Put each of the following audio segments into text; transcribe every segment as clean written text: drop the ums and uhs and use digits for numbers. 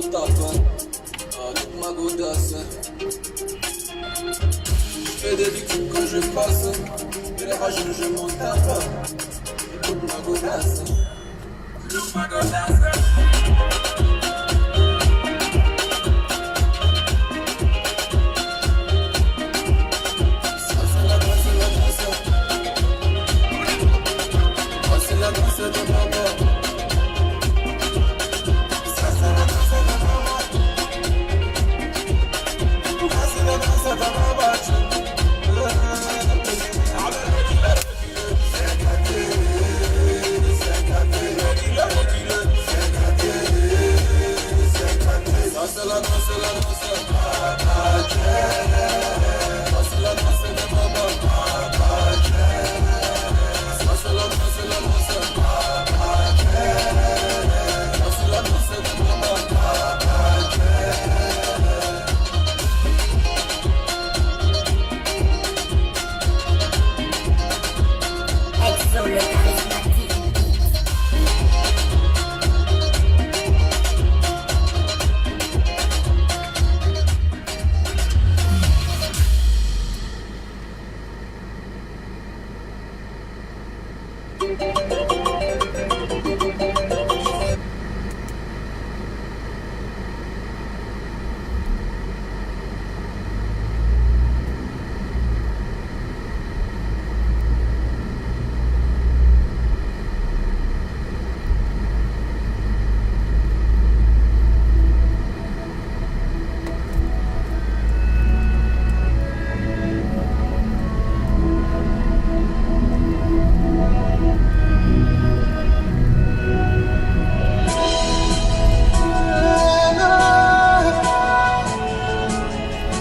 tape, toute ma godasse. Je fais des victimes quand je passe, et les rageux je m'en tape. Toute ma godasse, toute ma godasse.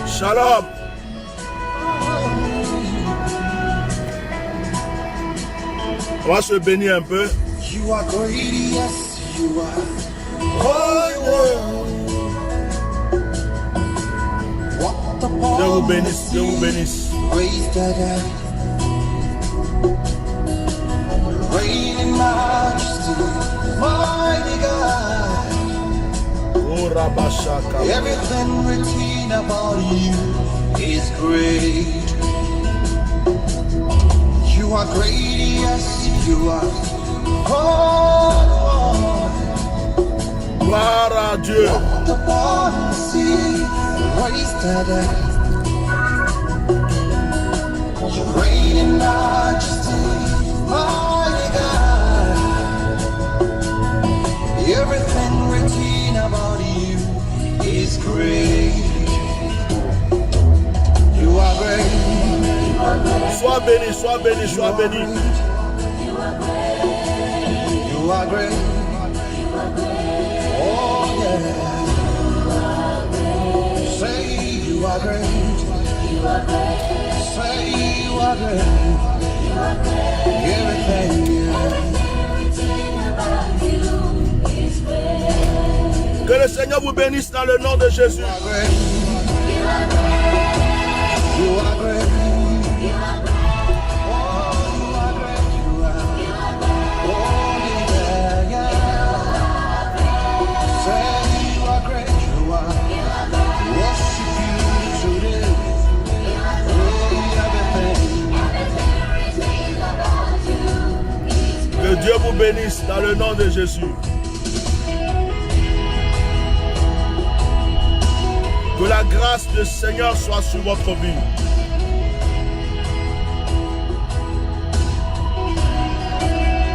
Shalom. On va se bénir un peu. You are great, yes, you are. Dieu vous bénisse, Dieu vous bénisse. Reign in majesty, mighty God. Oh, Rabashaka. Everything written about you is great. You are great, yes, you are. Oh, Gloire à Dieu. the bottom sea, wasted. You reign in majesty, mighty God. Everything written about you is great. You are great. Sois béni, sois béni, sois béni. You are great. Oh yeah. Say you are great. Say you are great. Everything Que le Seigneur vous bénisse dans le nom de Jésus. you are great. You are great. Que Dieu vous bénisse dans le nom de Jésus. Que la grâce du Seigneur soit sur votre vie.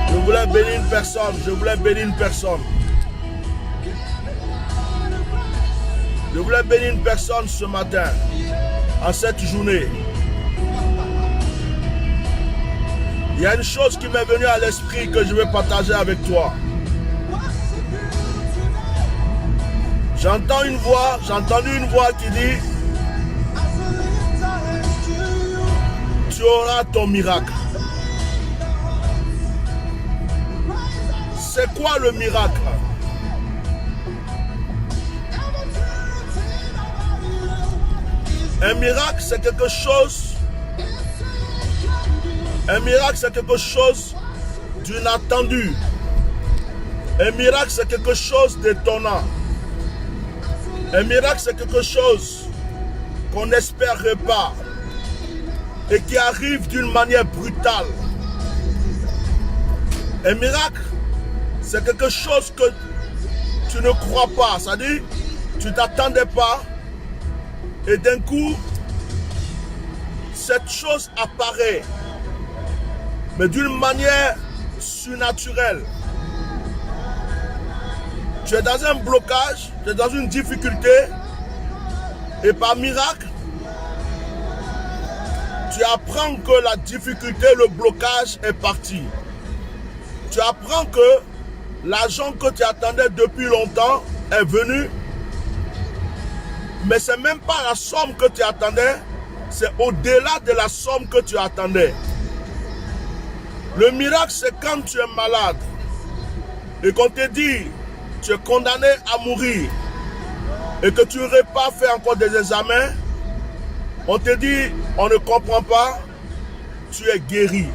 Je voulais bénir une personne. Je voulais bénir une personne. Je voulais bénir une personne ce matin, en cette journée. Il y a une chose qui m'est venue à l'esprit que je vais partager avec toi. J'ai entendu une voix qui dit: tu auras ton miracle. C'est quoi le miracle? Un miracle, c'est quelque chose. Un miracle, c'est quelque chose d'inattendu. Un miracle, c'est quelque chose d'étonnant. Un miracle, c'est quelque chose qu'on n'espérait pas et qui arrive d'une manière brutale. Un miracle, c'est quelque chose que tu ne crois pas. C'est-à-dire, tu ne t'attendais pas et d'un coup, cette chose apparaît, mais d'une manière surnaturelle. Tu es dans un blocage, tu es dans une difficulté, et par miracle, tu apprends que la difficulté, le blocage est parti. Tu apprends que l'argent que tu attendais depuis longtemps est venu, mais ce n'est même pas la somme que tu attendais, c'est au-delà de la somme que tu attendais. Le miracle, c'est quand tu es malade et qu'on te dit tu es condamné à mourir et que tu n'aurais pas fait encore des examens, on te dit on ne comprend pas, tu es guéri.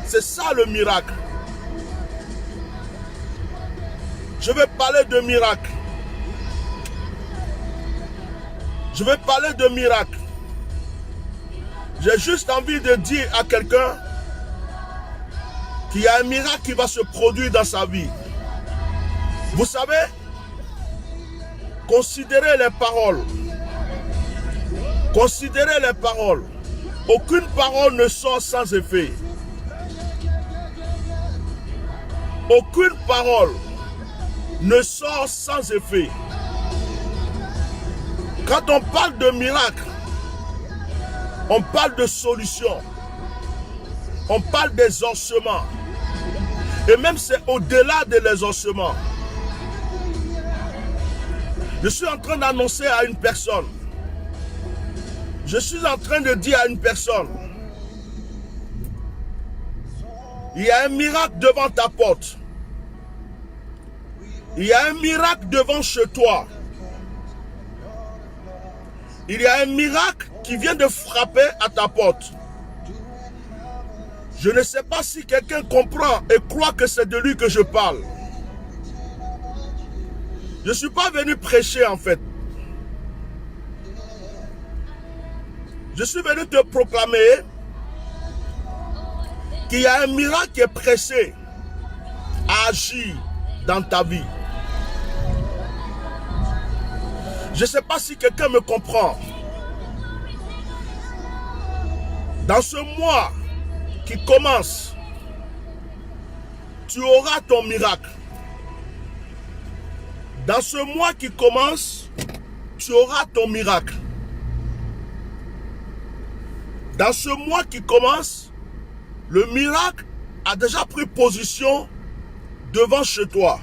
C'est ça le miracle. Je vais parler de miracle. Je vais parler de miracle. J'ai juste envie de dire à quelqu'un qu'il y a un miracle qui va se produire dans sa vie. Vous savez, considérez les paroles. Considérez les paroles. Aucune parole ne sort sans effet. Aucune parole ne sort sans effet. Quand on parle de miracle, on parle de solution. On parle d'exaucement. Et même c'est au-delà de l'exaucement. Je suis en train d'annoncer à une personne. Je suis en train de dire à une personne. Il y a un miracle devant ta porte. Il y a un miracle devant chez toi. Il y a un miracle qui vient de frapper à ta porte. Je ne sais pas si quelqu'un comprend et croit que c'est de lui que je parle. Je ne suis pas venu prêcher en fait. Je suis venu te proclamer qu'il y a un miracle qui est pressé à agir dans ta vie. Je ne sais pas si quelqu'un me comprend. Dans ce mois qui commence, tu auras ton miracle. Dans ce mois qui commence, tu auras ton miracle. Dans ce mois qui commence, le miracle a déjà pris position devant chez toi.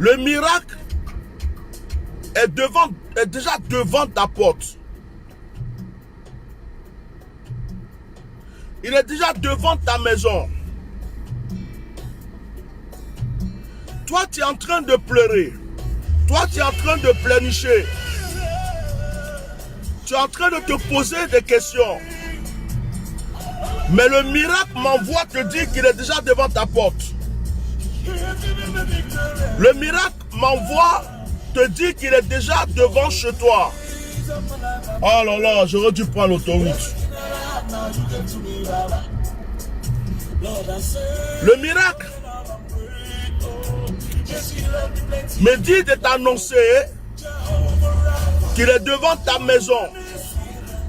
Le miracle est déjà devant ta porte. Il est déjà devant ta maison. Toi, tu es en train de pleurer. Toi, tu es en train de pleurnicher. Tu es en train de te poser des questions. Mais le miracle m'envoie te dire qu'il est déjà devant ta porte. Le miracle m'envoie te dire qu'il est déjà devant chez toi. Oh là là, j'aurais dû prendre l'autoroute. Le miracle me dit de t'annoncer qu'il est devant ta maison.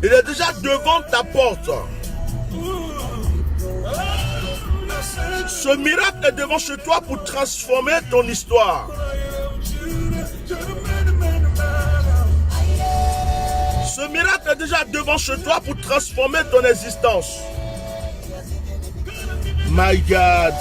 Il est déjà devant ta porte. Ce miracle est devant chez toi pour transformer ton histoire. Ce miracle est déjà devant chez toi pour transformer ton existence. My God.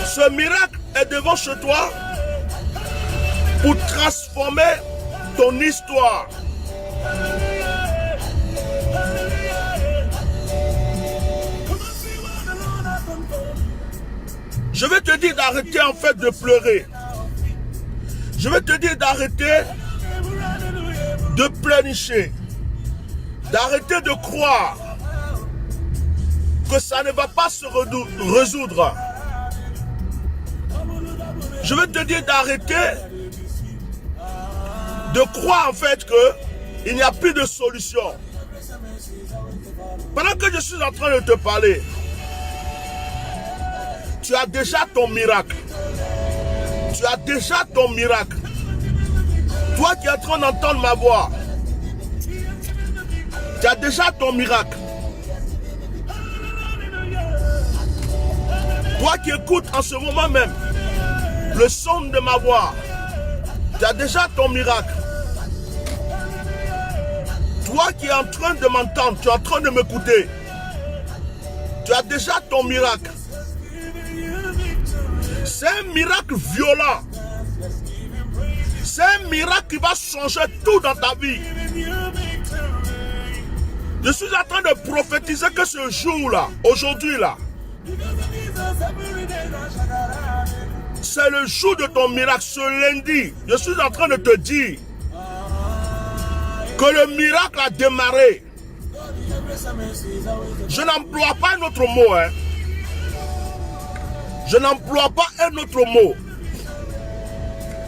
Ce miracle est devant chez toi pour transformer ton histoire. Je vais te dire d'arrêter en fait de pleurer. Je vais te dire d'arrêter de pleurnicher, d'arrêter de croire que ça ne va pas se résoudre. Je vais te dire d'arrêter de croire en fait qu'il n'y a plus de solution. Pendant que je suis en train de te parler, tu as déjà ton miracle. Tu as déjà ton miracle. Toi qui es en train d'entendre ma voix, tu as déjà ton miracle. Toi qui écoutes en ce moment même le son de ma voix, tu as déjà ton miracle. Toi qui es en train de m'entendre, tu es en train de m'écouter, tu as déjà ton miracle. C'est un miracle violent. C'est un miracle qui va changer tout dans ta vie. Je suis en train de prophétiser que ce jour-là, aujourd'hui-là, c'est le jour de ton miracle. Ce lundi, je suis en train de te dire que le miracle a démarré. Je n'emploie pas un autre mot. Je n'emploie pas un autre mot.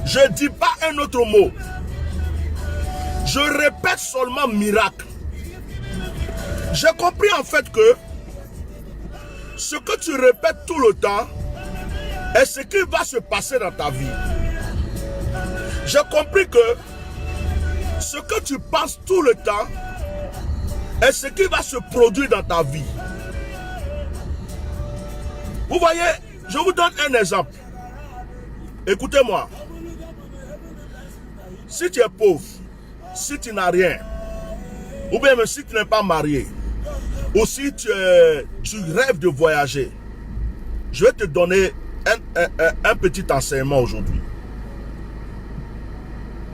Je ne dis pas un autre mot. Je répète seulement miracle. J'ai compris en fait que ce que tu répètes tout le temps est ce qui va se passer dans ta vie. J'ai compris que ce que tu penses tout le temps est ce qui va se produire dans ta vie. Vous voyez, je vous donne un exemple. Écoutez-moi. Si tu es pauvre, si tu n'as rien, ou bien même si tu n'es pas marié, ou si tu rêves de voyager, je vais te donner un petit enseignement aujourd'hui.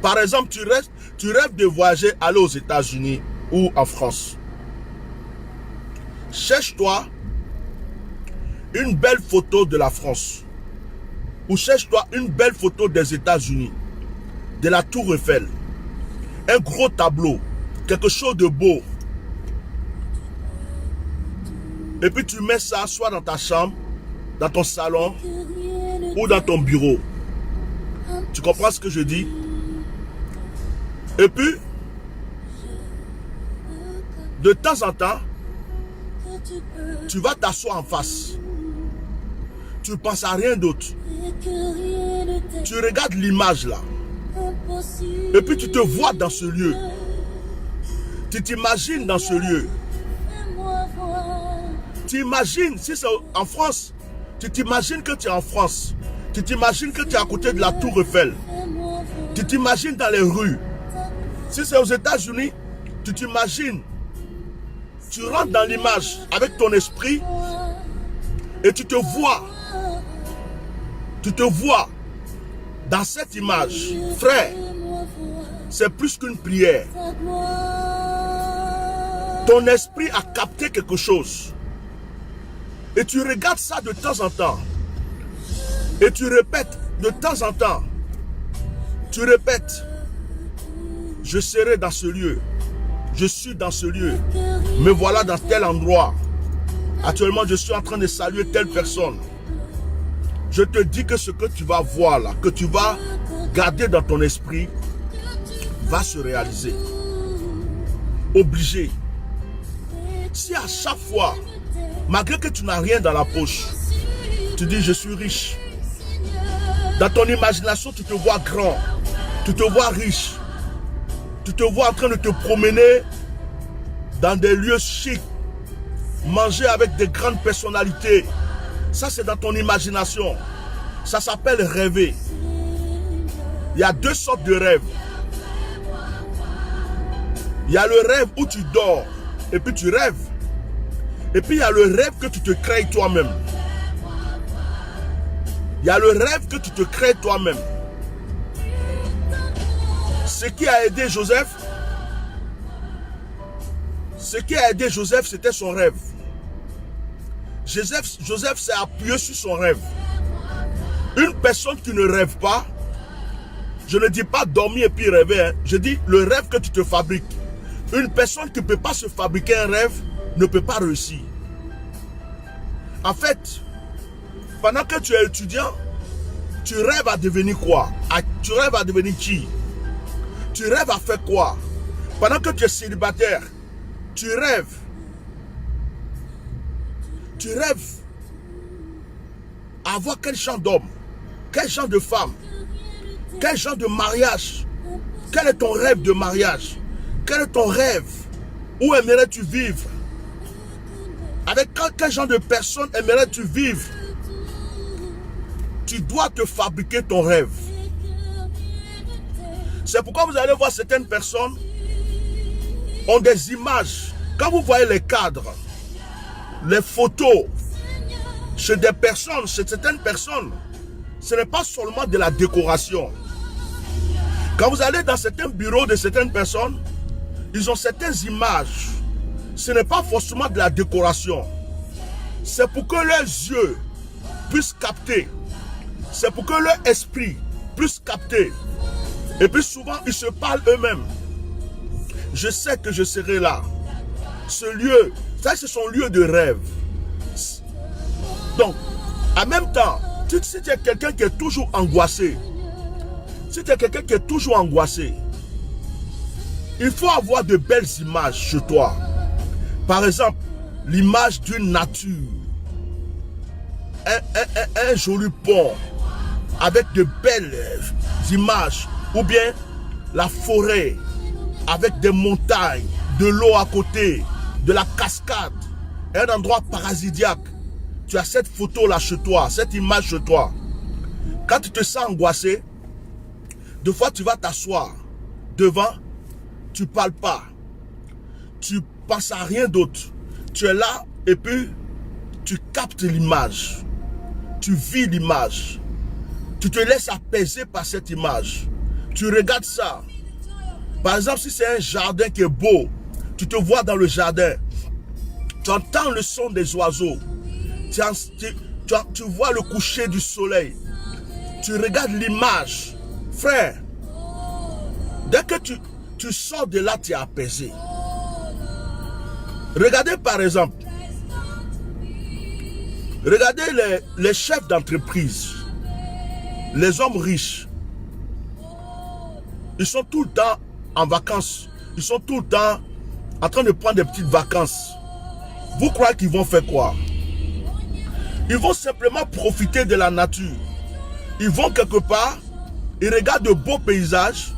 Par exemple, tu rêves de voyager, aller aux États-Unis ou en France. Cherche-toi une belle photo de la France. Ou cherche-toi une belle photo des États-Unis, de la Tour Eiffel. Un gros tableau, quelque chose de beau. Et puis tu mets ça soit dans ta chambre, dans ton salon ou dans ton bureau. Tu comprends ce que je dis? Et puis, de temps en temps, tu vas t'asseoir en face. Tu ne penses à rien d'autre. Tu regardes l'image là. Et puis tu te vois dans ce lieu. Tu t'imagines dans ce lieu. Tu imagines, si c'est en France, tu t'imagines que tu es en France. Tu t'imagines que tu es à côté de la Tour Eiffel. Tu t'imagines dans les rues. Si c'est aux États-Unis, tu t'imagines. Tu rentres dans l'image avec ton esprit et tu te vois. Tu te vois dans cette image. Frère, c'est plus qu'une prière. Ton esprit a capté quelque chose. Et tu regardes ça de temps en temps. Et tu répètes de temps en temps. Tu répètes. Je serai dans ce lieu. Je suis dans ce lieu. Me voilà dans tel endroit. Actuellement, je suis en train de saluer telle personne. Je te dis que ce que tu vas voir là, que tu vas garder dans ton esprit, va se réaliser. Obligé. Si à chaque fois, malgré que tu n'as rien dans la poche, tu dis je suis riche. Dans ton imagination, tu te vois grand. Tu te vois riche. Tu te vois en train de te promener dans des lieux chics. Manger avec des grandes personnalités. Ça, c'est dans ton imagination. Ça s'appelle rêver. Il y a deux sortes de rêves. Il y a le rêve où tu dors et puis tu rêves. Et puis il y a le rêve que tu te crées toi-même. Il y a le rêve que tu te crées toi-même. Ce qui a aidé Joseph, c'était son rêve. Joseph s'est appuyé sur son rêve. Une personne qui ne rêve pas, Je ne dis pas dormir et puis rêver. Hein. Je dis le rêve que tu te fabriques. Une personne qui ne peut pas se fabriquer un rêve ne peut pas réussir. En fait, pendant que tu es étudiant, tu rêves à devenir quoi? Tu rêves à devenir qui? Tu rêves à faire quoi? Pendant que tu es célibataire, tu rêves. Tu rêves à avoir quel genre d'homme? Quel genre de femme? Quel genre de mariage? Quel est ton rêve de mariage? Quel est ton rêve? Où aimerais-tu vivre? Avec quel genre de personne aimerais-tu vivre? Tu dois te fabriquer ton rêve. C'est pourquoi vous allez voir certaines personnes ont des images. Quand vous voyez les cadres, les photos chez des personnes, chez certaines personnes, ce n'est pas seulement de la décoration. Quand vous allez dans certains bureaux de certaines personnes, ils ont certaines images. Ce n'est pas forcément de la décoration. C'est pour que leurs yeux puissent capter. C'est pour que leur esprit puisse capter. Et puis souvent, ils se parlent eux-mêmes. Je sais que je serai là. Ce lieu, ça c'est son lieu de rêve. Donc, en même temps, si tu es quelqu'un qui est toujours angoissé, si tu es quelqu'un qui est toujours angoissé, il faut avoir de belles images chez toi. Par exemple, l'image d'une nature. Un joli pont avec de belles images. Ou bien la forêt avec des montagnes, de l'eau à côté, de la cascade, un endroit paradisiaque. Tu as cette photo-là chez toi, cette image chez toi. Quand tu te sens angoissé, deux fois tu vas t'asseoir devant, tu ne parles pas. Tu penses à rien d'autre. Tu es là et puis tu captes l'image. Tu vis l'image. Tu te laisses apaiser par cette image. Tu regardes ça. Par exemple, si c'est un jardin qui est beau, tu te vois dans le jardin. Tu entends le son des oiseaux. Tu vois le coucher du soleil. Tu regardes l'image. Frère, dès que tu sors de là, tu es apaisé. Regardez par exemple. Regardez les chefs d'entreprise. Les hommes riches. Ils sont tout le temps en vacances. Ils sont tout le temps en train de prendre des petites vacances. Vous croyez qu'ils vont faire quoi? Ils vont simplement profiter de la nature. Ils vont quelque part, ils regardent de beaux paysages,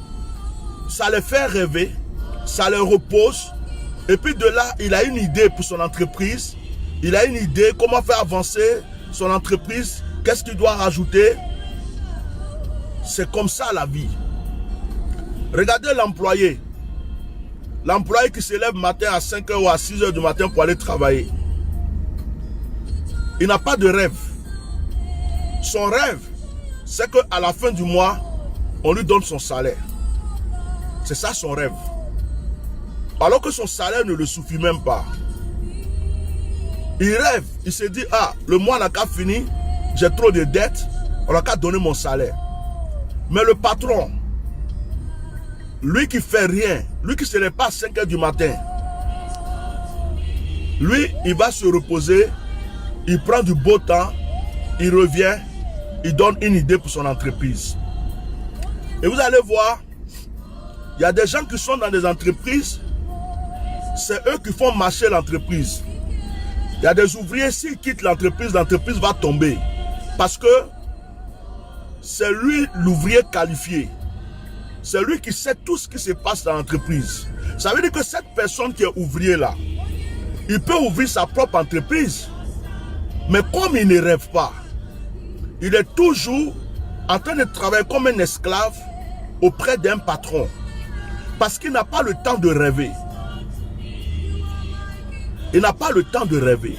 ça les fait rêver, ça les repose. Et puis de là, il a une idée pour son entreprise. Il a une idée comment faire avancer son entreprise. Qu'est-ce qu'il doit rajouter? C'est comme ça la vie. Regardez l'employé. L'employé qui se lève matin à 5 h ou à 6 h du matin pour aller travailler. Il n'a pas de rêve. Son rêve, c'est qu'à la fin du mois, on lui donne son salaire. C'est ça son rêve. Alors que son salaire ne le suffit même pas. Il rêve, il se dit, ah, le mois n'a qu'à finir, j'ai trop de dettes, on n'a qu'à donner mon salaire. Mais le patron, lui qui fait rien, lui qui se lève pas à 5 h du matin, lui, il va se reposer, il prend du beau temps, il revient, il donne une idée pour son entreprise. Et vous allez voir, il y a des gens qui sont dans des entreprises, c'est eux qui font marcher l'entreprise. Il y a des ouvriers, s'ils quittent l'entreprise va tomber. Parce que c'est lui l'ouvrier qualifié. C'est lui qui sait tout ce qui se passe dans l'entreprise. Ça veut dire que cette personne qui est ouvrier là, il peut ouvrir sa propre entreprise. Mais comme il ne rêve pas, il est toujours en train de travailler comme un esclave auprès d'un patron. Parce qu'il n'a pas le temps de rêver. Il n'a pas le temps de rêver.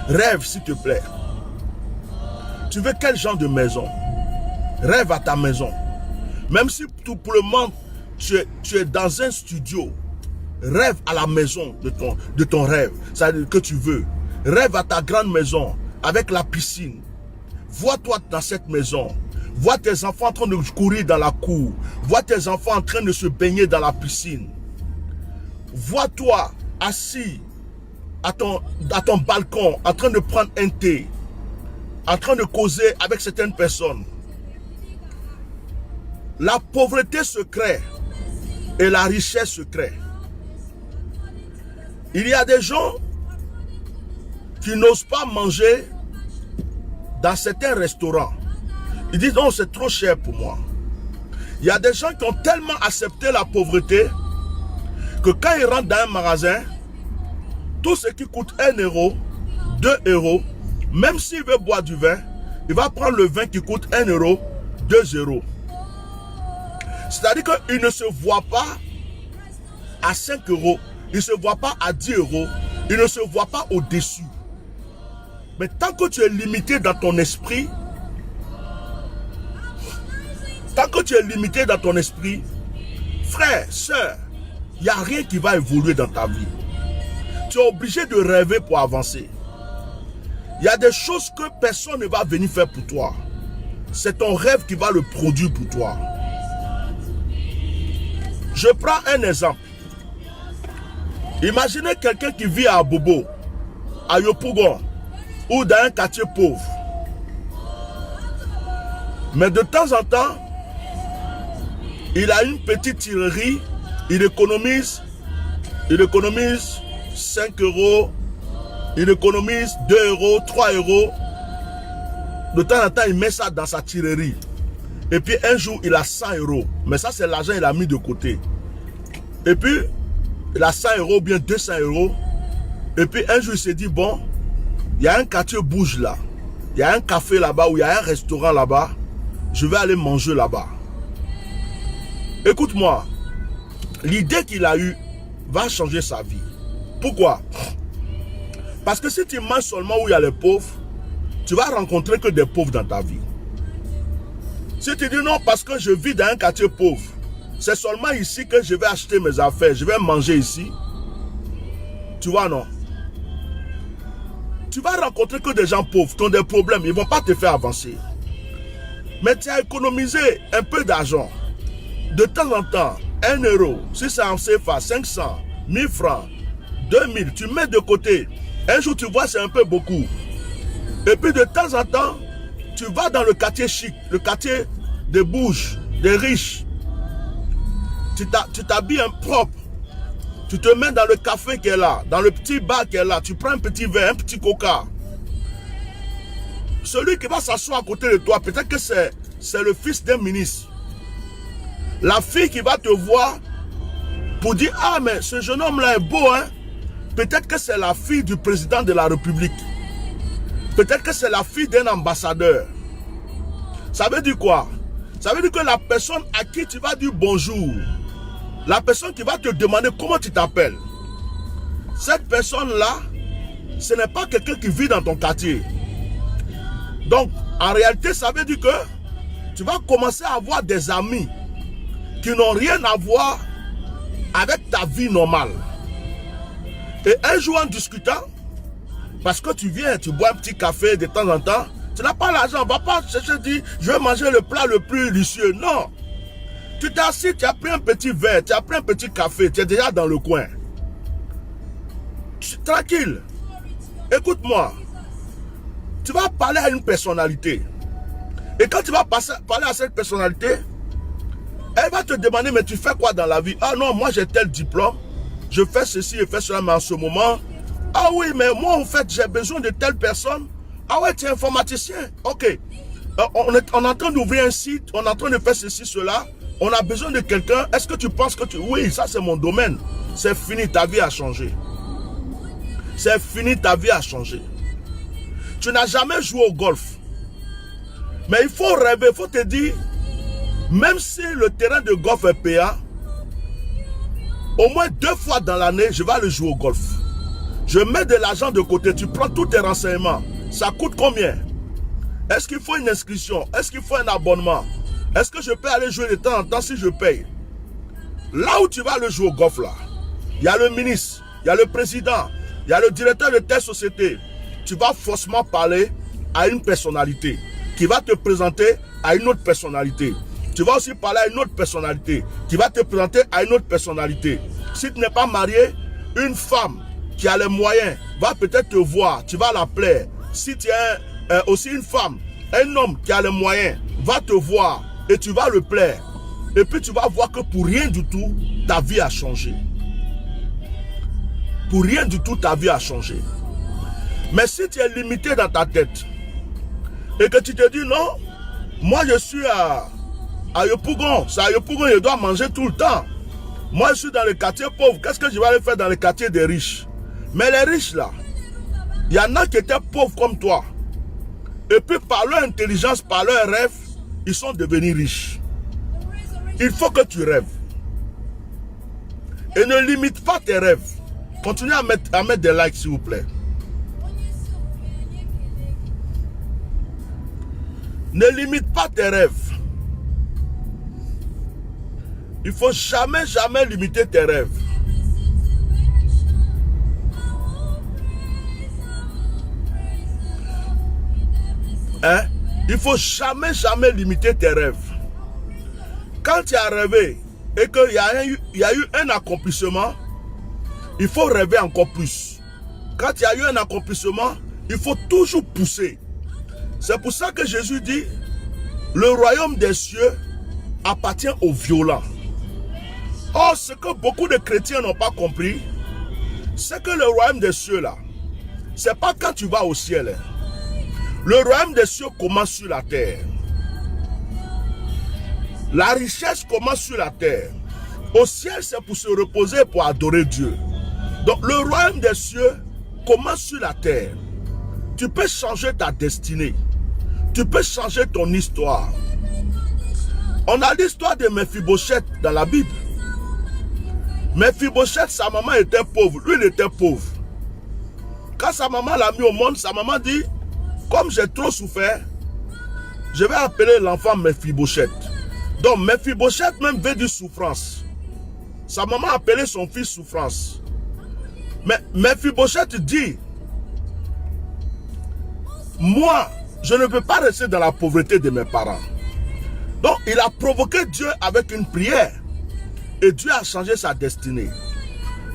Rêve s'il te plaît. Tu veux quel genre de maison? Rêve à ta maison. Même si pour le moment tu es dans un studio, rêve à la maison de ton rêve, c'est-à-dire que tu veux. Rêve à ta grande maison avec la piscine. Vois-toi dans cette maison. Vois tes enfants en train de courir dans la cour. Vois tes enfants en train de se baigner dans la piscine. Vois-toi assis à ton balcon en train de prendre un thé, en train de causer avec certaines personnes. La pauvreté se crée et la richesse se crée. Il y a des gens qui n'osent pas manger dans certains restaurants. Ils disent non, c'est trop cher pour moi. Il y a des gens qui ont tellement accepté la pauvreté que quand ils rentrent dans un magasin, tout ce qui coûte 1 euro, 2 euros, même s'il veut boire du vin, il va prendre le vin qui coûte 1 euro, 2 euros. C'est-à-dire qu'il ne se voit pas à 5 euros, il ne se voit pas à 10 euros, il ne se voit pas au-dessus. Mais tant que tu es limité dans ton esprit, frère, soeur, il n'y a rien qui va évoluer dans ta vie. Tu es obligé de rêver pour avancer. Il y a des choses que personne ne va venir faire pour toi. C'est ton rêve qui va le produire pour toi. Je prends un exemple. Imaginez quelqu'un qui vit à Abobo, à Yopougon, ou dans un quartier pauvre. Mais de temps en temps, il a une petite tirerie, il économise 5 euros, il économise 2 euros, 3 euros. De temps en temps, il met ça dans sa tirerie. Et puis un jour, il a 100 euros. Mais ça, c'est l'argent qu'il a mis de côté. Et puis, il a 100 euros, bien 200 euros. Et puis un jour, il s'est dit, bon, il y a un quartier bouge là. Il y a un café là-bas ou il y a un restaurant là-bas. Je vais aller manger là-bas. Écoute-moi, l'idée qu'il a eue va changer sa vie. Pourquoi? Parce que si tu manges seulement où il y a les pauvres, tu vas rencontrer que des pauvres dans ta vie. Si tu dis non, parce que je vis dans un quartier pauvre, c'est seulement ici que je vais acheter mes affaires, je vais manger ici. Tu vois, non? Tu vas rencontrer que des gens pauvres qui ont des problèmes, ils ne vont pas te faire avancer. Mais tu as économisé un peu d'argent. De temps en temps, 1 euro, si c'est en CFA, 500, 1000 francs, 2000, tu mets de côté. Un jour, tu vois, c'est un peu beaucoup. Et puis de temps en temps, tu vas dans le quartier chic, le quartier des bouges, des riches. Tu t'habilles propre. Tu te mets dans le café qui est là, dans le petit bar qui est là. Tu prends un petit verre, un petit coca. Celui qui va s'asseoir à côté de toi, peut-être que c'est le fils d'un ministre. La fille qui va te voir pour dire, ah mais ce jeune homme-là est beau, hein. Peut-être que c'est la fille du président de la République. Peut-être que c'est la fille d'un ambassadeur. Ça veut dire quoi? Ça veut dire que la personne à qui tu vas dire bonjour, la personne qui va te demander comment tu t'appelles, cette personne-là, ce n'est pas quelqu'un qui vit dans ton quartier. Donc, en réalité, ça veut dire que tu vas commencer à avoir des amis qui n'ont rien à voir avec ta vie normale. Et un jour en discutant, parce que tu viens, tu bois un petit café de temps en temps, tu n'as pas l'argent, on ne va pas chercher, dire, je vais manger le plat le plus délicieux. Non. Tu t'es assis, tu as pris un petit verre, tu as pris un petit café, tu es déjà dans le coin. Tranquille. Écoute-moi. Tu vas parler à une personnalité. Et quand tu vas parler à cette personnalité, elle va te demander, mais tu fais quoi dans la vie? Ah non, moi j'ai tel diplôme, je fais ceci et fais cela, mais en ce moment, ah oui, mais moi en fait j'ai besoin de telle personne. Ah ouais, tu es informaticien. Ok. On est en train d'ouvrir un site, on est en train de faire ceci, cela. On a besoin de quelqu'un. Est-ce que tu penses que tu... Oui, ça c'est mon domaine. C'est fini, ta vie a changé. C'est fini, ta vie a changé. Tu n'as jamais joué au golf. Mais il faut rêver, il faut te dire, même si le terrain de golf est payant, au moins 2 fois dans l'année, je vais aller jouer au golf. Je mets de l'argent de côté, tu prends tous tes renseignements. Ça coûte combien? Est-ce qu'il faut une inscription? Est-ce qu'il faut un abonnement? Est-ce que je peux aller jouer de temps en temps si je paye? Là où tu vas aller jouer au golf, là, il y a le ministre, il y a le président, il y a le directeur de telle société. Tu vas forcément parler à une personnalité. qui va te présenter à une autre personnalité. Tu vas aussi parler à une autre personnalité qui va te présenter à une autre personnalité. Si tu n'es pas marié, une femme qui a les moyens va peut-être te voir, tu vas la plaire. Si tu es aussi une femme, un homme qui a les moyens va te voir et tu vas le plaire. Et puis tu vas voir que pour rien du tout, ta vie a changé. Pour rien du tout, ta vie a changé. Mais si tu es limité dans ta tête et que tu te dis non, moi je suis à Yopougon, c'est à Yopougon, je dois manger tout le temps. Moi je suis dans le quartier pauvre, qu'est-ce que je vais aller faire dans le quartier des riches? Mais les riches là, il y en a qui étaient pauvres comme toi. Et puis par leur intelligence, par leurs rêves, ils sont devenus riches. Il faut que tu rêves. Et ne limite pas tes rêves. Continuez à mettre des likes s'il vous plaît. Ne limite pas tes rêves. Il ne faut jamais limiter tes rêves. Hein? Il ne faut jamais limiter tes rêves. Quand tu as rêvé et qu'il y a eu un accomplissement, il faut rêver encore plus. Quand il y a eu un accomplissement, il faut toujours pousser. C'est pour ça que Jésus dit, le royaume des cieux appartient aux violents. Or, ce que beaucoup de chrétiens n'ont pas compris, c'est que le royaume des cieux là, c'est pas quand tu vas au ciel. Le royaume des cieux commence sur la terre. La richesse commence sur la terre. Au ciel, c'est pour se reposer, pour adorer Dieu. Donc, le royaume des cieux commence sur la terre. Tu peux changer ta destinée. Tu peux changer ton histoire. On a l'histoire de Mephibosheth dans la Bible. Mephibosheth, sa maman était pauvre. Lui, il était pauvre. Quand sa maman l'a mis au monde, sa maman dit, comme j'ai trop souffert, je vais appeler l'enfant Mephibosheth. Donc, Mephibosheth même veut dire souffrance. Sa maman a appelé son fils souffrance. Mais Mephibosheth dit, moi, je ne peux pas rester dans la pauvreté de mes parents. Donc, il a provoqué Dieu avec une prière. Et Dieu a changé sa destinée.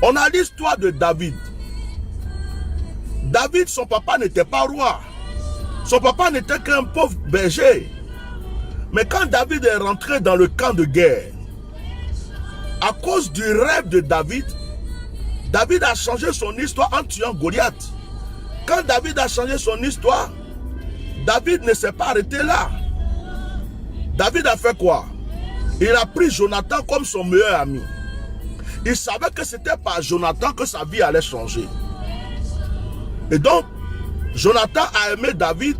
On a l'histoire de David. David, son papa n'était pas roi. Son papa n'était qu'un pauvre berger. Mais quand David est rentré dans le camp de guerre, à cause du rêve de David, David a changé son histoire en tuant Goliath. Quand David a changé son histoire, David ne s'est pas arrêté là. David a fait quoi? Il a pris Jonathan comme son meilleur ami. Il savait que c'était par Jonathan que sa vie allait changer. Et donc, Jonathan a aimé David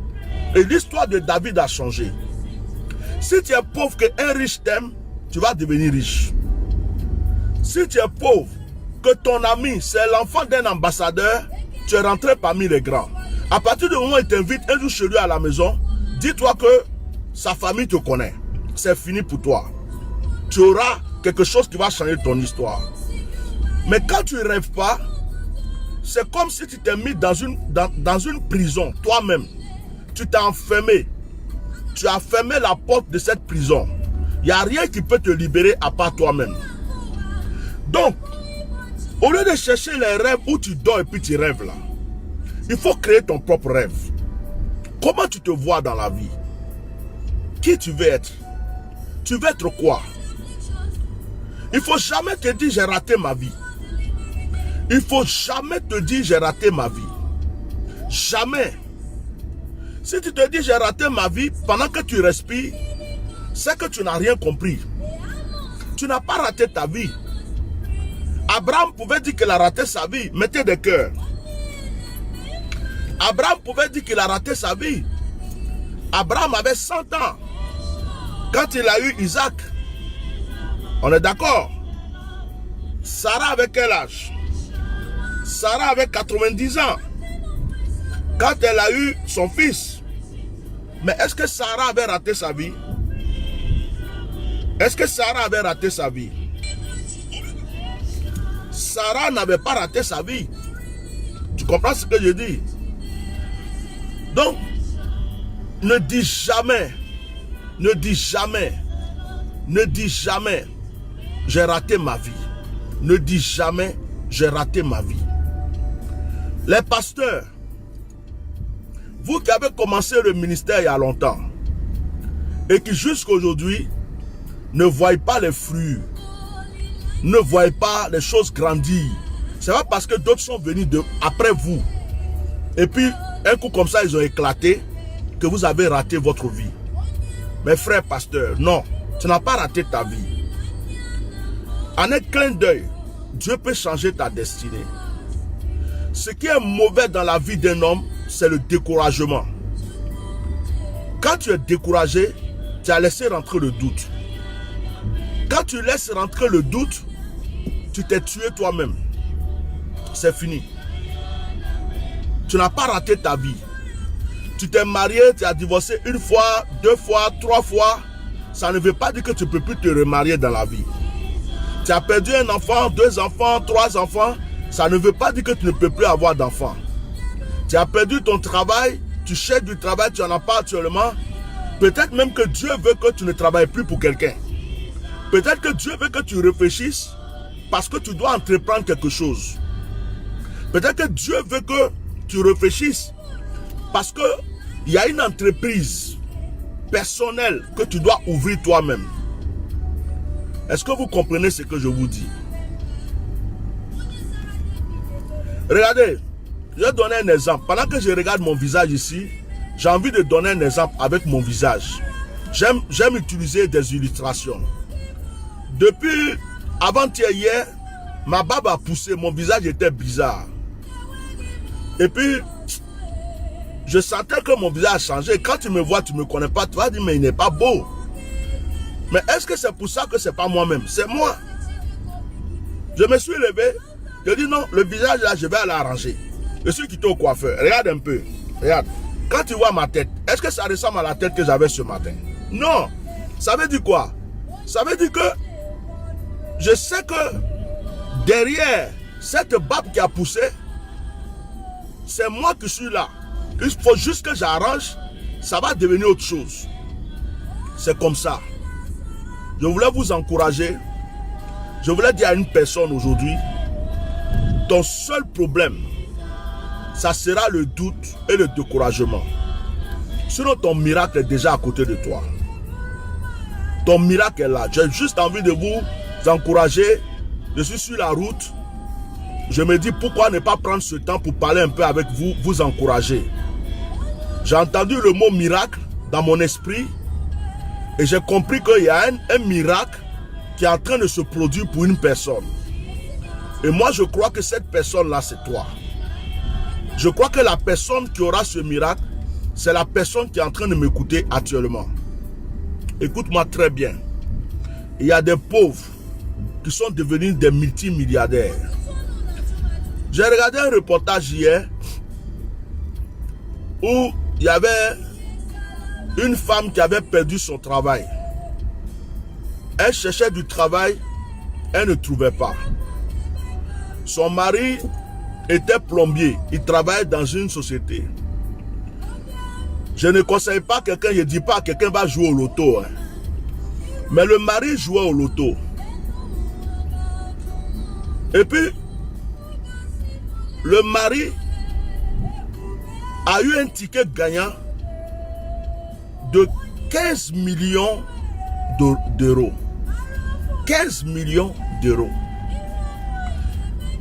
et l'histoire de David a changé. Si tu es pauvre qu'un riche t'aime, tu vas devenir riche. Si tu es pauvre, que ton ami, c'est l'enfant d'un ambassadeur, tu es rentré parmi les grands. À partir du moment où il t'invite un jour chez lui à la maison, dis-toi que sa famille te connaît. C'est fini pour toi. Tu auras quelque chose qui va changer ton histoire. Mais quand tu ne rêves pas, c'est comme si tu t'es mis dans une prison, toi-même. Tu t'es enfermé. Tu as fermé la porte de cette prison. Il n'y a rien qui peut te libérer à part toi-même. Donc, au lieu de chercher les rêves où tu dors et puis tu rêves là, il faut créer ton propre rêve. Comment tu te vois dans la vie? Qui tu veux être? Tu veux être quoi? Il ne faut jamais te dire j'ai raté ma vie. Il ne faut jamais te dire j'ai raté ma vie. Jamais. Si tu te dis j'ai raté ma vie pendant que tu respires, c'est que tu n'as rien compris. Tu n'as pas raté ta vie. Abraham pouvait dire qu'il a raté sa vie. Mettez des cœurs. Abraham pouvait dire qu'il a raté sa vie. Abraham avait 100 ans quand il a eu Isaac. On est d'accord? Sarah avait quel âge? Sarah avait 90 ans quand elle a eu son fils. Mais est-ce que Sarah avait raté sa vie? Est-ce que Sarah avait raté sa vie? Sarah n'avait pas raté sa vie. Tu comprends ce que je dis? Donc, Ne dis jamais, ne dis jamais, ne dis jamais, j'ai raté ma vie. Ne dis jamais, j'ai raté ma vie. Les pasteurs, vous qui avez commencé le ministère il y a longtemps, et qui jusqu'à aujourd'hui ne voyez pas les fruits, ne voyez pas les choses grandir. C'est pas parce que d'autres sont venus après vous, et puis un coup comme ça ils ont éclaté, que vous avez raté votre vie. Mes frères pasteurs, non, tu n'as pas raté ta vie. En un clin d'œil, Dieu peut changer ta destinée. Ce qui est mauvais dans la vie d'un homme, c'est le découragement. Quand tu es découragé, tu as laissé rentrer le doute. Quand tu laisses rentrer le doute, tu t'es tué toi-même. C'est fini. Tu n'as pas raté ta vie. Tu t'es marié, tu as divorcé une fois, 2 fois, 3 fois. Ça ne veut pas dire que tu ne peux plus te remarier dans la vie. Tu as perdu un enfant, 2 enfants, 3 enfants. Ça ne veut pas dire que tu ne peux plus avoir d'enfants. Tu as perdu ton travail, tu cherches du travail, tu n'en as pas actuellement. Peut-être même que Dieu veut que tu ne travailles plus pour quelqu'un. Peut-être que Dieu veut que tu réfléchisses parce que tu dois entreprendre quelque chose. Peut-être que Dieu veut que tu réfléchisses parce qu'il y a une entreprise personnelle que tu dois ouvrir toi-même. Est-ce que vous comprenez ce que je vous dis? Regardez, je vais donner un exemple. Pendant que je regarde mon visage ici, j'ai envie de donner un exemple avec mon visage. J'aime utiliser des illustrations. Depuis avant-hier, ma barbe a poussé, mon visage était bizarre. Et puis, je sentais que mon visage a changé. Quand tu me vois, tu ne me connais pas, tu vas dire, mais il n'est pas beau. Mais est-ce que c'est pour ça que ce n'est pas moi-même? C'est moi. Je me suis levé, je dis non, le visage là, je vais l'arranger. Je suis quitté au coiffeur. Regarde un peu. Regarde. Quand tu vois ma tête, est-ce que ça ressemble à la tête que j'avais ce matin? Non. Ça veut dire quoi? Ça veut dire que je sais que derrière cette barbe qui a poussé, c'est moi qui suis là. Il faut juste que j'arrange, ça va devenir autre chose. C'est comme ça. Je voulais vous encourager. Je voulais dire à une personne aujourd'hui, ton seul problème, ça sera le doute et le découragement. Sinon, ton miracle est déjà à côté de toi. Ton miracle est là. J'ai juste envie de vous encourager. Je suis sur la route. Je me dis, pourquoi ne pas prendre ce temps pour parler un peu avec vous, vous encourager. J'ai entendu le mot miracle dans mon esprit et j'ai compris qu'il y a un miracle qui est en train de se produire pour une personne. Et moi, je crois que cette personne-là, c'est toi. Je crois que la personne qui aura ce miracle, c'est la personne qui est en train de m'écouter actuellement. Écoute-moi très bien. Il y a des pauvres qui sont devenus des multimilliardaires. J'ai regardé un reportage hier où il y avait une femme qui avait perdu son travail. Elle cherchait du travail, elle ne trouvait pas. Son mari était plombier, il travaillait dans une société. Je ne conseille pas quelqu'un, je ne dis pas que quelqu'un va jouer au loto. Hein. Mais le mari jouait au loto. Et puis, le mari a eu un ticket gagnant de 15 millions d'euros. 15 millions d'euros.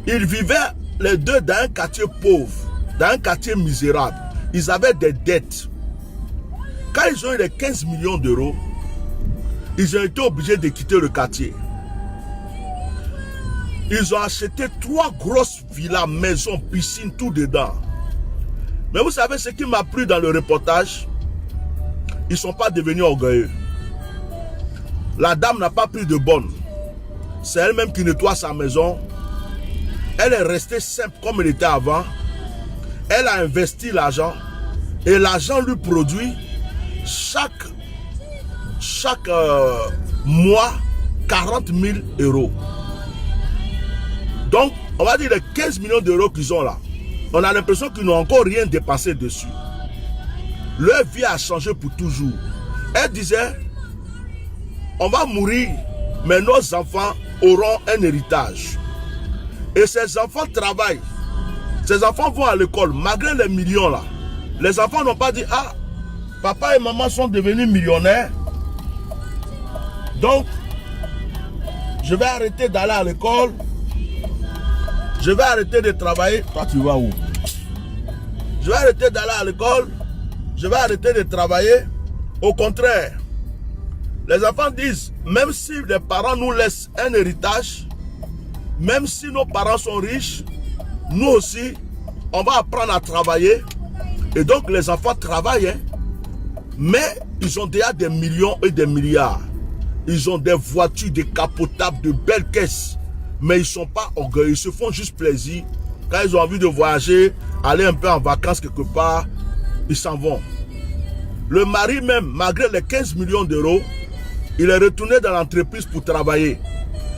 Ils vivaient les deux dans un quartier pauvre, dans un quartier misérable. Ils avaient des dettes. Quand ils ont eu les 15 millions d'euros, ils ont été obligés de quitter le quartier. Ils ont acheté 3 grosses villas, maisons, piscines, tout dedans. Mais vous savez ce qui m'a plu dans le reportage? Ils ne sont pas devenus orgueilleux. La dame n'a pas pris de bonne. C'est elle-même qui nettoie sa maison. Elle est restée simple comme elle était avant. Elle a investi l'argent. Et l'argent lui produit chaque mois 40 000 euros. Donc, on va dire les 15 millions d'euros qu'ils ont là. On a l'impression qu'ils n'ont encore rien dépassé dessus. Leur vie a changé pour toujours. Elle disait, on va mourir, mais nos enfants auront un héritage. Et ces enfants travaillent. Ces enfants vont à l'école, malgré les millions là. Les enfants n'ont pas dit, ah, papa et maman sont devenus millionnaires. Donc, je vais arrêter d'aller à l'école. Je vais arrêter de travailler. Toi, tu vas où? Je vais arrêter d'aller à l'école. Je vais arrêter de travailler. Au contraire, les enfants disent, même si les parents nous laissent un héritage, même si nos parents sont riches, nous aussi, on va apprendre à travailler. Et donc, les enfants travaillent, hein, mais ils ont déjà des millions et des milliards. Ils ont des voitures décapotables, de belles caisses. Mais ils ne sont pas orgueilleux, ils se font juste plaisir. Quand ils ont envie de voyager, aller un peu en vacances quelque part, ils s'en vont. Le mari même, malgré les 15 millions d'euros, il est retourné dans l'entreprise pour travailler.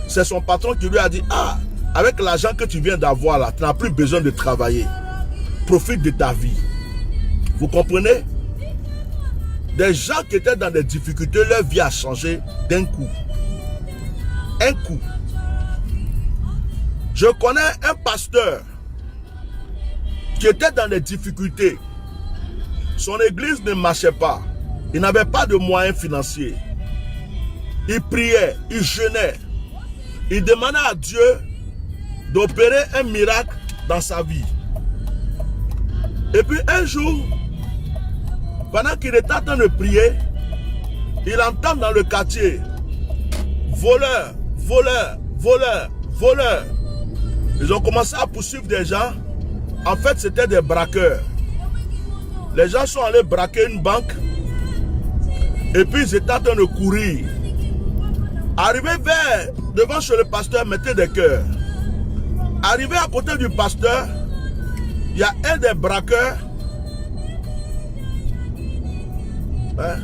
C'est son patron qui lui a dit, ah, avec l'argent que tu viens d'avoir là, tu n'as plus besoin de travailler. Profite de ta vie. Vous comprenez? Des gens qui étaient dans des difficultés, leur vie a changé d'un coup. Un coup. Je connais un pasteur qui était dans des difficultés. Son église ne marchait pas. Il n'avait pas de moyens financiers. Il priait, il jeûnait. Il demandait à Dieu d'opérer un miracle dans sa vie. Et puis un jour, pendant qu'il était en train de prier, il entend dans le quartier, voleur, voleur, voleur, voleur. Ils ont commencé à poursuivre des gens. En fait, c'était des braqueurs. Les gens sont allés braquer une banque. Et puis, ils étaient en train de courir. Arrivé devant chez le pasteur, mettez des cœurs. Arrivé à côté du pasteur, il y a un des braqueurs. Hein?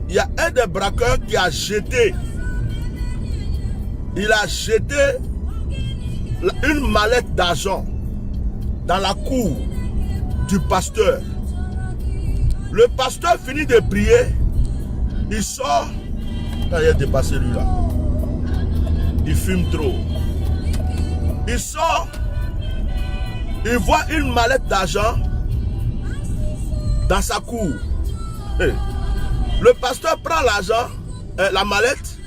Il y a un des braqueurs qui a jeté. Il a jeté une mallette d'argent dans la cour du pasteur. Le pasteur finit de prier. Il sort. Il a dépassé lui là. Il fume trop. Il sort. Il voit une mallette d'argent dans sa cour. Le pasteur prend l'argent, la mallette.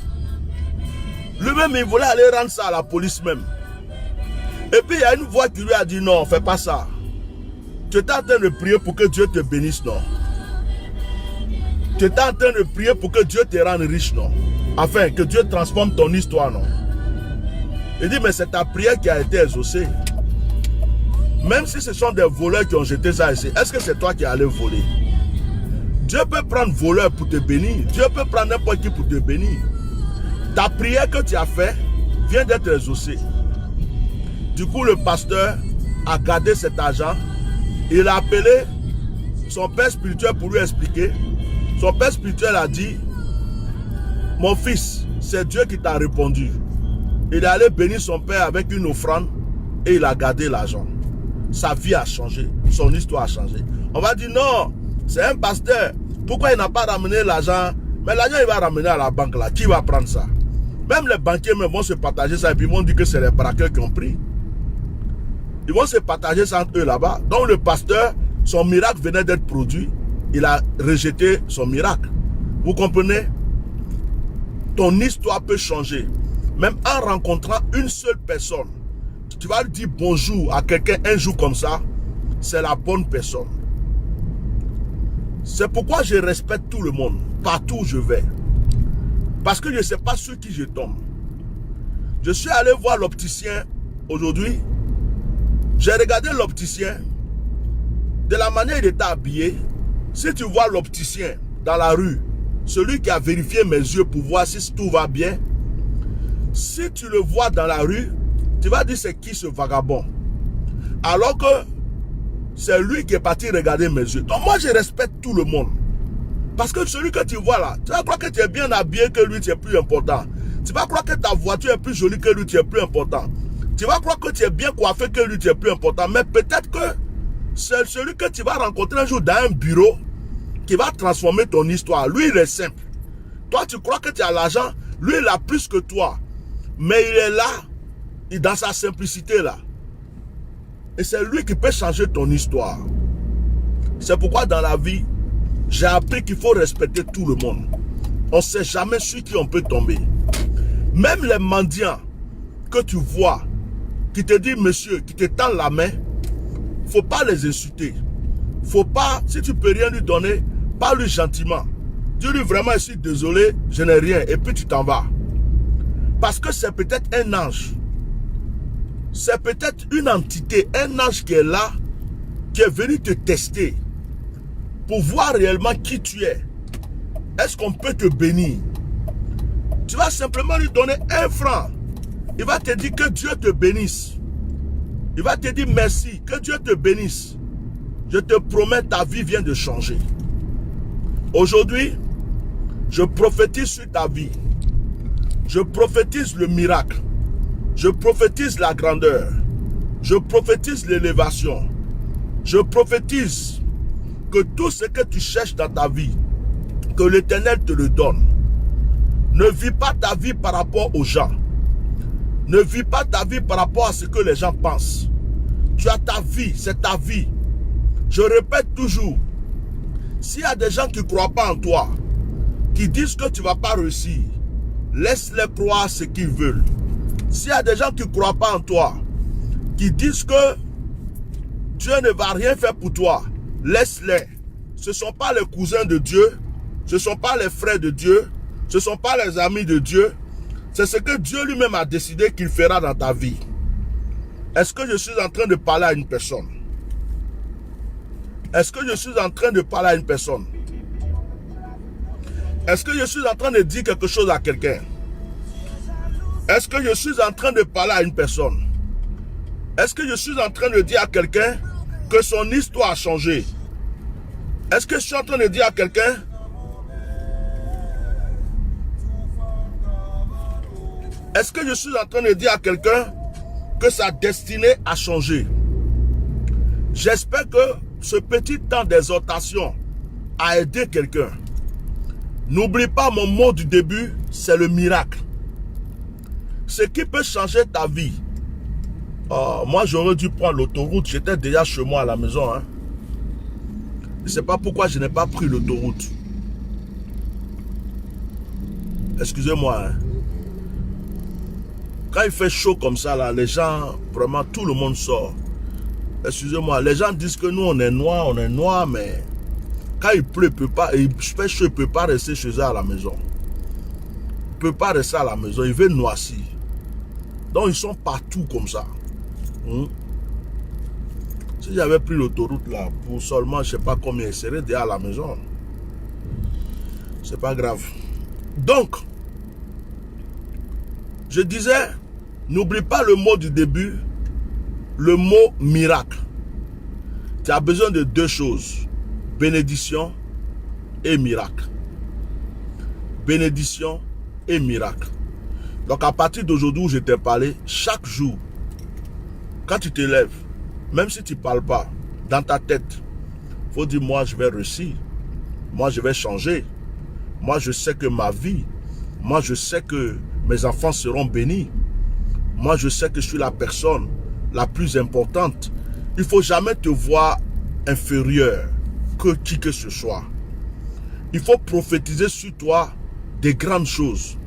Lui-même, il voulait aller rendre ça à la police même. Et puis, il y a une voix qui lui a dit, non, fais pas ça. Tu es en train de prier pour que Dieu te bénisse, non. Tu es en train de prier pour que Dieu te rende riche, non. Enfin, que Dieu transforme ton histoire, non. Il dit, mais c'est ta prière qui a été exaucée. Même si ce sont des voleurs qui ont jeté ça ici, est-ce que c'est toi qui allais voler? Dieu peut prendre voleur pour te bénir. Dieu peut prendre n'importe qui pour te bénir. Ta prière que tu as faite vient d'être exaucée. Du coup, le pasteur a gardé cet argent. Il a appelé son père spirituel pour lui expliquer. Son père spirituel a dit, mon fils, c'est Dieu qui t'a répondu. Il est allé bénir son père avec une offrande et il a gardé l'argent. Sa vie a changé, son histoire a changé. On va dire non, c'est un pasteur. Pourquoi il n'a pas ramené l'argent? Mais l'argent il va ramener à la banque là. Qui va prendre ça? Même les banquiers vont se partager ça et puis ils vont dire que c'est les braqueurs qui ont pris. Ils vont se partager ça entre eux là-bas. Donc le pasteur, son miracle venait d'être produit. Il a rejeté son miracle. Vous comprenez? Ton histoire peut changer. Même en rencontrant une seule personne. Tu vas lui dire bonjour à quelqu'un un jour comme ça. C'est la bonne personne. C'est pourquoi je respecte tout le monde. Partout où je vais. Parce que je ne sais pas sur qui je tombe. Je suis allé voir l'opticien aujourd'hui. J'ai regardé l'opticien. De la manière il était habillé. Si tu vois l'opticien dans la rue, celui qui a vérifié mes yeux pour voir si tout va bien, si tu le vois dans la rue, tu vas dire c'est qui ce vagabond? Alors que c'est lui qui est parti regarder mes yeux. Donc moi je respecte tout le monde. Parce que celui que tu vois là, tu vas croire que tu es bien habillé que lui tu es plus important. Tu vas croire que ta voiture est plus jolie que lui tu es plus important. Tu vas croire que tu es bien coiffé que lui tu es plus important. Mais peut-être que C'est celui que tu vas rencontrer un jour dans un bureau qui va transformer ton histoire. Lui, il est simple. Toi, tu crois que tu as l'argent. Lui, il a plus que toi. Mais il est là, dans sa simplicité là. Et c'est lui qui peut changer ton histoire. C'est pourquoi dans la vie, j'ai appris qu'il faut respecter tout le monde. On ne sait jamais sur qui on peut tomber. Même les mendiants que tu vois, qui te disent monsieur, qui te tendent la main, il ne faut pas les insulter. Faut pas, si tu ne peux rien lui donner, parle-lui gentiment. Dis-lui vraiment, je suis désolé, je n'ai rien. Et puis tu t'en vas. Parce que c'est peut-être un ange. C'est peut-être une entité, un ange qui est là, qui est venu te tester pour voir réellement qui tu es. Est-ce qu'on peut te bénir? Tu vas simplement lui donner 1 franc. Il va te dire que Dieu te bénisse. Il va te dire merci, que Dieu te bénisse. Je te promets, ta vie vient de changer. Aujourd'hui, je prophétise sur ta vie. Je prophétise le miracle. Je prophétise la grandeur. Je prophétise l'élévation. Je prophétise que tout ce que tu cherches dans ta vie, que l'Éternel te le donne. Ne vis pas ta vie par rapport aux gens. Ne vis pas ta vie par rapport à ce que les gens pensent. Tu as ta vie, c'est ta vie. Je répète toujours, s'il y a des gens qui ne croient pas en toi, qui disent que tu ne vas pas réussir, laisse-les croire ce qu'ils veulent. S'il y a des gens qui ne croient pas en toi, qui disent que Dieu ne va rien faire pour toi, laisse-les. Ce ne sont pas les cousins de Dieu, ce ne sont pas les frères de Dieu, ce ne sont pas les amis de Dieu. C'est ce que Dieu lui-même a décidé qu'il fera dans ta vie. Est-ce que je suis en train de parler à une personne? Est-ce que je suis en train de parler à une personne? Est-ce que je suis en train de dire quelque chose à quelqu'un? Est-ce que je suis en train de parler à une personne? Est-ce que je suis en train de dire à quelqu'un que son histoire a changé? Est-ce que je suis en train de dire à quelqu'un? Est-ce que je suis en train de dire à quelqu'un que sa destinée a changé? J'espère que ce petit temps d'exhortation a aidé quelqu'un. N'oublie pas mon mot du début, c'est le miracle. Ce qui peut changer ta vie. Oh, moi, j'aurais dû prendre l'autoroute. J'étais déjà chez moi à la maison. Hein. Je ne sais pas pourquoi je n'ai pas pris l'autoroute. Excusez-moi. Hein. Quand il fait chaud comme ça, là, les gens, vraiment, tout le monde sort. Excusez-moi, les gens disent que nous, on est noirs, mais quand il pleut, il fait chaud, il ne peut pas rester chez eux à la maison. Il ne peut pas rester à la maison, il veut noircir. Donc, ils sont partout comme ça. Si j'avais pris l'autoroute là, pour seulement, je ne sais pas combien, il serait déjà à la maison. C'est pas grave. Donc, je disais, n'oublie pas le mot du début, le mot miracle. Tu as besoin de 2 choses, bénédiction et miracle. Bénédiction et miracle. Donc à partir d'aujourd'hui où je t'ai parlé, chaque jour, quand tu te lèves, même si tu ne parles pas, dans ta tête, il faut dire, moi je vais réussir, moi je vais changer, moi je sais que ma vie, moi je sais que mes enfants seront bénis, moi je sais que je suis la personne la plus importante. Il ne faut jamais te voir inférieur que qui que ce soit. Il faut prophétiser sur toi des grandes choses.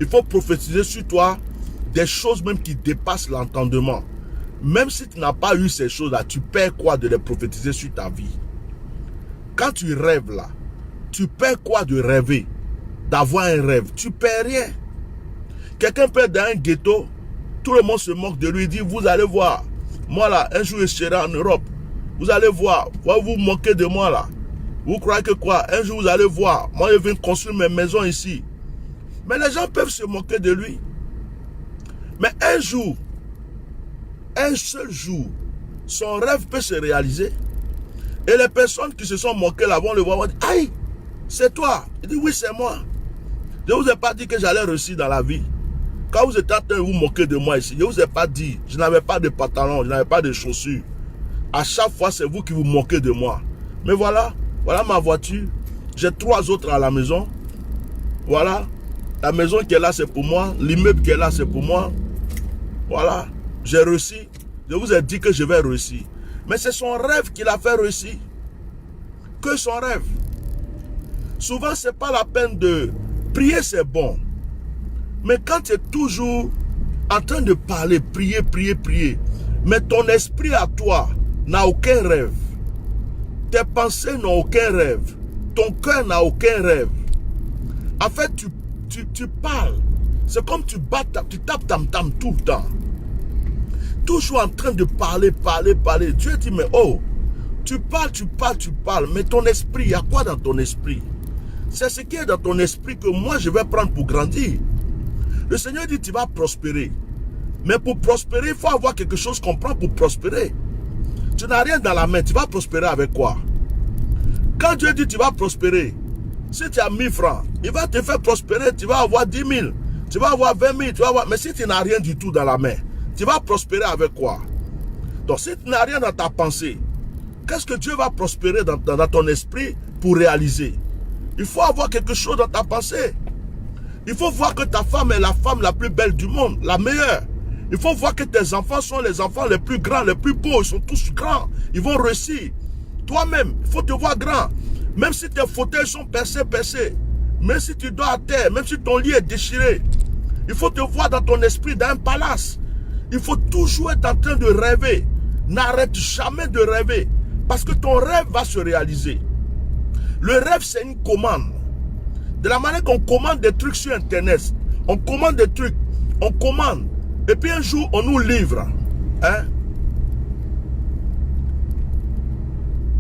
Il faut prophétiser sur toi des choses même qui dépassent l'entendement. Même si tu n'as pas eu ces choses-là, tu perds quoi de les prophétiser sur ta vie? Quand tu rêves là, tu perds quoi de rêver? D'avoir un rêve? Tu perds rien. Quelqu'un peut être dans un ghetto, tout le monde se moque de lui, il dit, vous allez voir, moi là, un jour je serai en Europe, vous allez voir, vous vous moquez de moi là. Vous croyez que quoi? Un jour vous allez voir, moi je viens construire mes maisons ici. Mais les gens peuvent se moquer de lui. Mais un jour, un seul jour, son rêve peut se réaliser. Et les personnes qui se sont moquées là vont le voir, vont dire, aïe, c'est toi. Il dit, oui, c'est moi. Je ne vous ai pas dit que j'allais réussir dans la vie. Quand vous êtes en train de vous moquer de moi ici, je ne vous ai pas dit, je n'avais pas de pantalon, je n'avais pas de chaussures. À chaque fois, c'est vous qui vous moquez de moi. Mais voilà, voilà ma voiture. J'ai 3 autres à la maison. Voilà. La maison qui est là, c'est pour moi. L'immeuble qui est là, c'est pour moi. Voilà. J'ai réussi. Je vous ai dit que je vais réussir. Mais c'est son rêve qui l'a fait réussir. Que son rêve. Souvent, ce n'est pas la peine de prier, c'est bon. Mais quand tu es toujours en train de parler, prier, prier, prier, mais ton esprit à toi n'a aucun rêve. Tes pensées n'ont aucun rêve. Ton cœur n'a aucun rêve. En fait, tu parles. C'est comme tu tapes tam-tam tout le temps. Toujours en train de parler, parler, parler. Dieu dit, mais oh, tu parles, mais ton esprit, il y a quoi dans ton esprit? C'est ce qui est dans ton esprit que moi, je vais prendre pour grandir. Le Seigneur dit, tu vas prospérer. Mais pour prospérer, il faut avoir quelque chose qu'on prend pour prospérer. Tu n'as rien dans la main, tu vas prospérer avec quoi? Quand Dieu dit, tu vas prospérer, si tu as 1000 francs, il va te faire prospérer, tu vas avoir 10 000, tu vas avoir 20 000, tu vas avoir... Mais si tu n'as rien du tout dans la main, tu vas prospérer avec quoi? Donc si tu n'as rien dans ta pensée, qu'est-ce que Dieu va prospérer dans ton esprit pour réaliser? Il faut avoir quelque chose dans ta pensée. Il faut voir que ta femme est la femme la plus belle du monde, la meilleure. Il faut voir que tes enfants sont les enfants les plus grands, les plus beaux. Ils sont tous grands. Ils vont réussir. Toi-même, il faut te voir grand. Même si tes fauteuils sont percés. Même si tu dors à terre, même si ton lit est déchiré. Il faut te voir dans ton esprit, dans un palace. Il faut toujours être en train de rêver. N'arrête jamais de rêver. Parce que ton rêve va se réaliser. Le rêve, c'est une commande. De la manière qu'on commande des trucs sur Internet. On commande des trucs. On commande. Et puis un jour, on nous livre. Hein?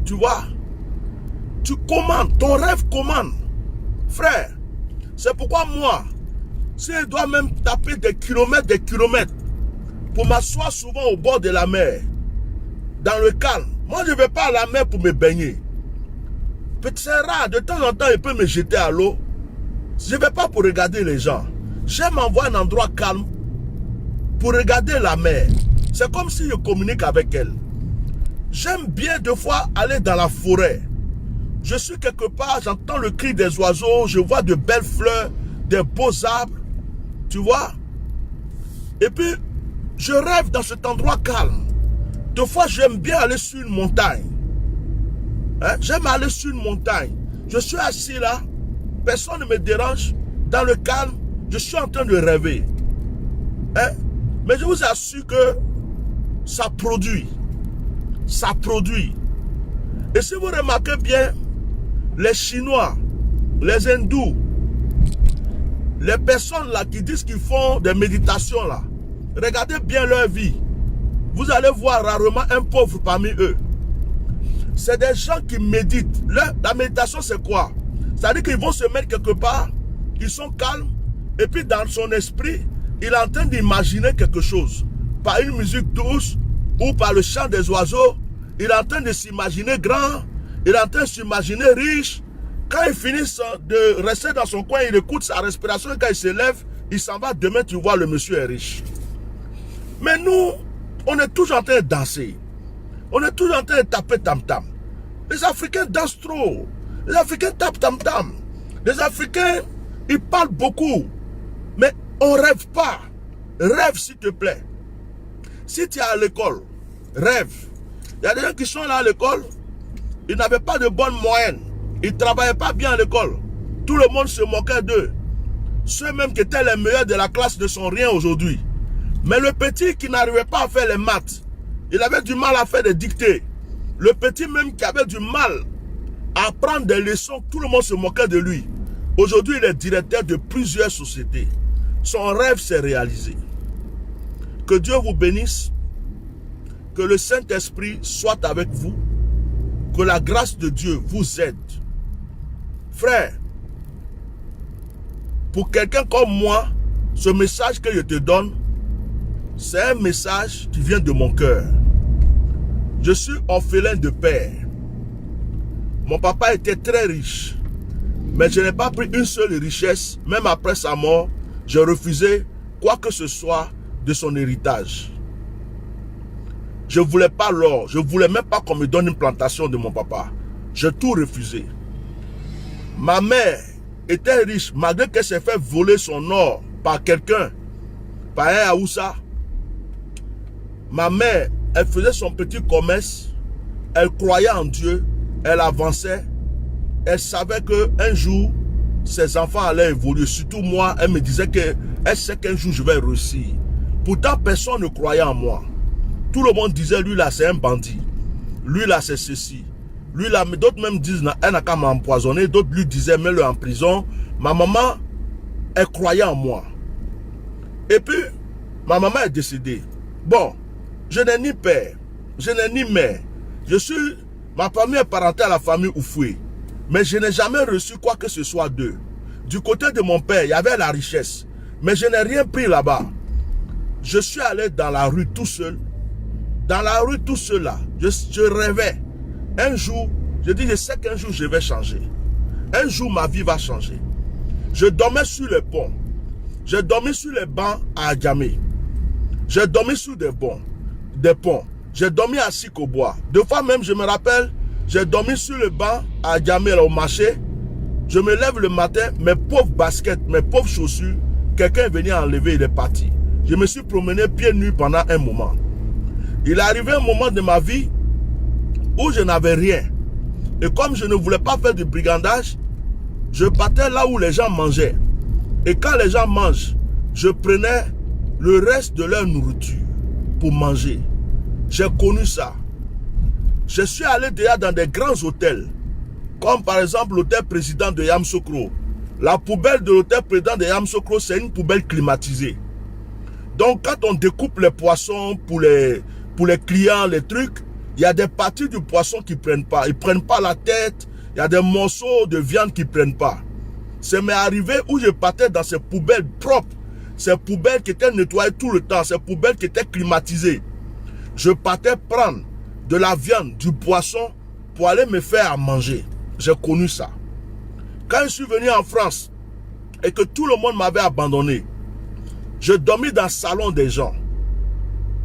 Tu vois? Tu commandes. Ton rêve commande. Frère, c'est pourquoi moi, si je dois même taper des kilomètres, pour m'asseoir souvent au bord de la mer, dans le calme, moi je ne vais pas à la mer pour me baigner. Peut-être c'est rare, de temps en temps, il peut me jeter à l'eau. Je ne vais pas pour regarder les gens. J'aime m'envoyer un endroit calme pour regarder la mer. C'est comme si je communique avec elle. J'aime bien des fois aller dans la forêt. Je suis quelque part, j'entends le cri des oiseaux, je vois de belles fleurs, des beaux arbres. Tu vois? Et puis, je rêve dans cet endroit calme. Des fois, j'aime bien aller sur une montagne. Hein? J'aime aller sur une montagne. Je suis assis là, personne ne me dérange. Dans le calme, je suis en train de rêver. Hein? Mais je vous assure que ça produit. Ça produit. Et si vous remarquez bien, les Chinois, les Hindous, les personnes là qui disent qu'ils font des méditations là, regardez bien leur vie. Vous allez voir rarement un pauvre parmi eux. C'est des gens qui méditent. La méditation, c'est quoi? C'est-à-dire qu'ils vont se mettre quelque part, ils sont calmes, et puis dans son esprit, il est en train d'imaginer quelque chose. Par une musique douce, ou par le chant des oiseaux, il est en train de s'imaginer grand, il est en train de s'imaginer riche. Quand il finit de rester dans son coin, il écoute sa respiration, et quand il se lève, il s'en va. Demain, tu vois, le monsieur est riche. Mais nous, on est toujours en train de danser. On est toujours en train de taper tam-tam. Les Africains dansent trop. Les Africains tapent tam-tam. Les Africains, ils parlent beaucoup. Mais on ne rêve pas. Rêve, s'il te plaît. Si tu es à l'école, rêve. Il y a des gens qui sont là à l'école, ils n'avaient pas de bonne moyenne. Ils ne travaillaient pas bien à l'école. Tout le monde se moquait d'eux. Ceux même qui étaient les meilleurs de la classe ne sont rien aujourd'hui. Mais le petit qui n'arrivait pas à faire les maths, il avait du mal à faire des dictées. Le petit même qui avait du mal à apprendre des leçons, tout le monde se moquait de lui. Aujourd'hui, il est directeur de plusieurs sociétés. Son rêve s'est réalisé. Que Dieu vous bénisse. Que le Saint-Esprit soit avec vous. Que la grâce de Dieu vous aide. Frère, pour quelqu'un comme moi, ce message que je te donne, c'est un message qui vient de mon cœur. Je suis orphelin de père. Mon papa était très riche. Mais je n'ai pas pris une seule richesse. Même après sa mort, j'ai refusé quoi que ce soit de son héritage. Je ne voulais pas l'or. Je ne voulais même pas qu'on me donne une plantation de mon papa. J'ai tout refusé. Ma mère était riche, malgré qu'elle s'est fait voler son or par quelqu'un, par un Aoussa. Ma mère, elle faisait son petit commerce, elle croyait en Dieu, elle avançait, elle savait qu'un jour, ses enfants allaient évoluer. Surtout moi, elle me disait qu'elle sait qu'un jour je vais réussir. Pourtant, personne ne croyait en moi. Tout le monde disait, lui là, c'est un bandit. Lui là, c'est ceci. Lui là, d'autres même disent, elle n'a qu'à m'empoisonner. D'autres lui disaient, mets-le en prison. Ma maman, elle croyait en moi. Et puis, ma maman est décédée. Bon, je n'ai ni père, je n'ai ni mère. Je suis ma première parenté à la famille Oufoué. Mais je n'ai jamais reçu quoi que ce soit d'eux. Du côté de mon père, il y avait la richesse. Mais je n'ai rien pris là-bas. Je suis allé dans la rue tout seul. Dans la rue tout seul là, je rêvais. Un jour, je dis, je sais qu'un jour je vais changer. Un jour ma vie va changer. Je dormais sur le pont. Je dormais sur les bancs à Adjamé. J'ai dormi sur des ponts. J'ai dormi à Sikobois. Deux fois même, je me rappelle, j'ai dormi sur le banc à Adjamé au marché. Je me lève le matin, mes pauvres baskets, mes pauvres chaussures, quelqu'un est venu enlever, il est parti. Je me suis promené pieds nus pendant un moment. Il est arrivé un moment de ma vie où je n'avais rien. Et comme je ne voulais pas faire du brigandage, je partais là où les gens mangeaient. Et quand les gens mangent, je prenais le reste de leur nourriture pour manger. J'ai connu ça. Je suis allé déjà dans des grands hôtels, comme par exemple l'hôtel président de Yamoussoukro. La poubelle de l'hôtel président de Yamoussoukro, c'est une poubelle climatisée. Donc quand on découpe les poissons pour les clients, les trucs, il y a des parties du poisson qui ne prennent pas. Ils ne prennent pas la tête, il y a des morceaux de viande qui ne prennent pas. Ça m'est arrivé où je partais dans ces poubelles propres, ces poubelles qui étaient nettoyées tout le temps, ces poubelles qui étaient climatisées. Je partais prendre de la viande, du poisson pour aller me faire à manger. J'ai connu ça. Quand je suis venu en France et que tout le monde m'avait abandonné, je dormis dans le salon des gens.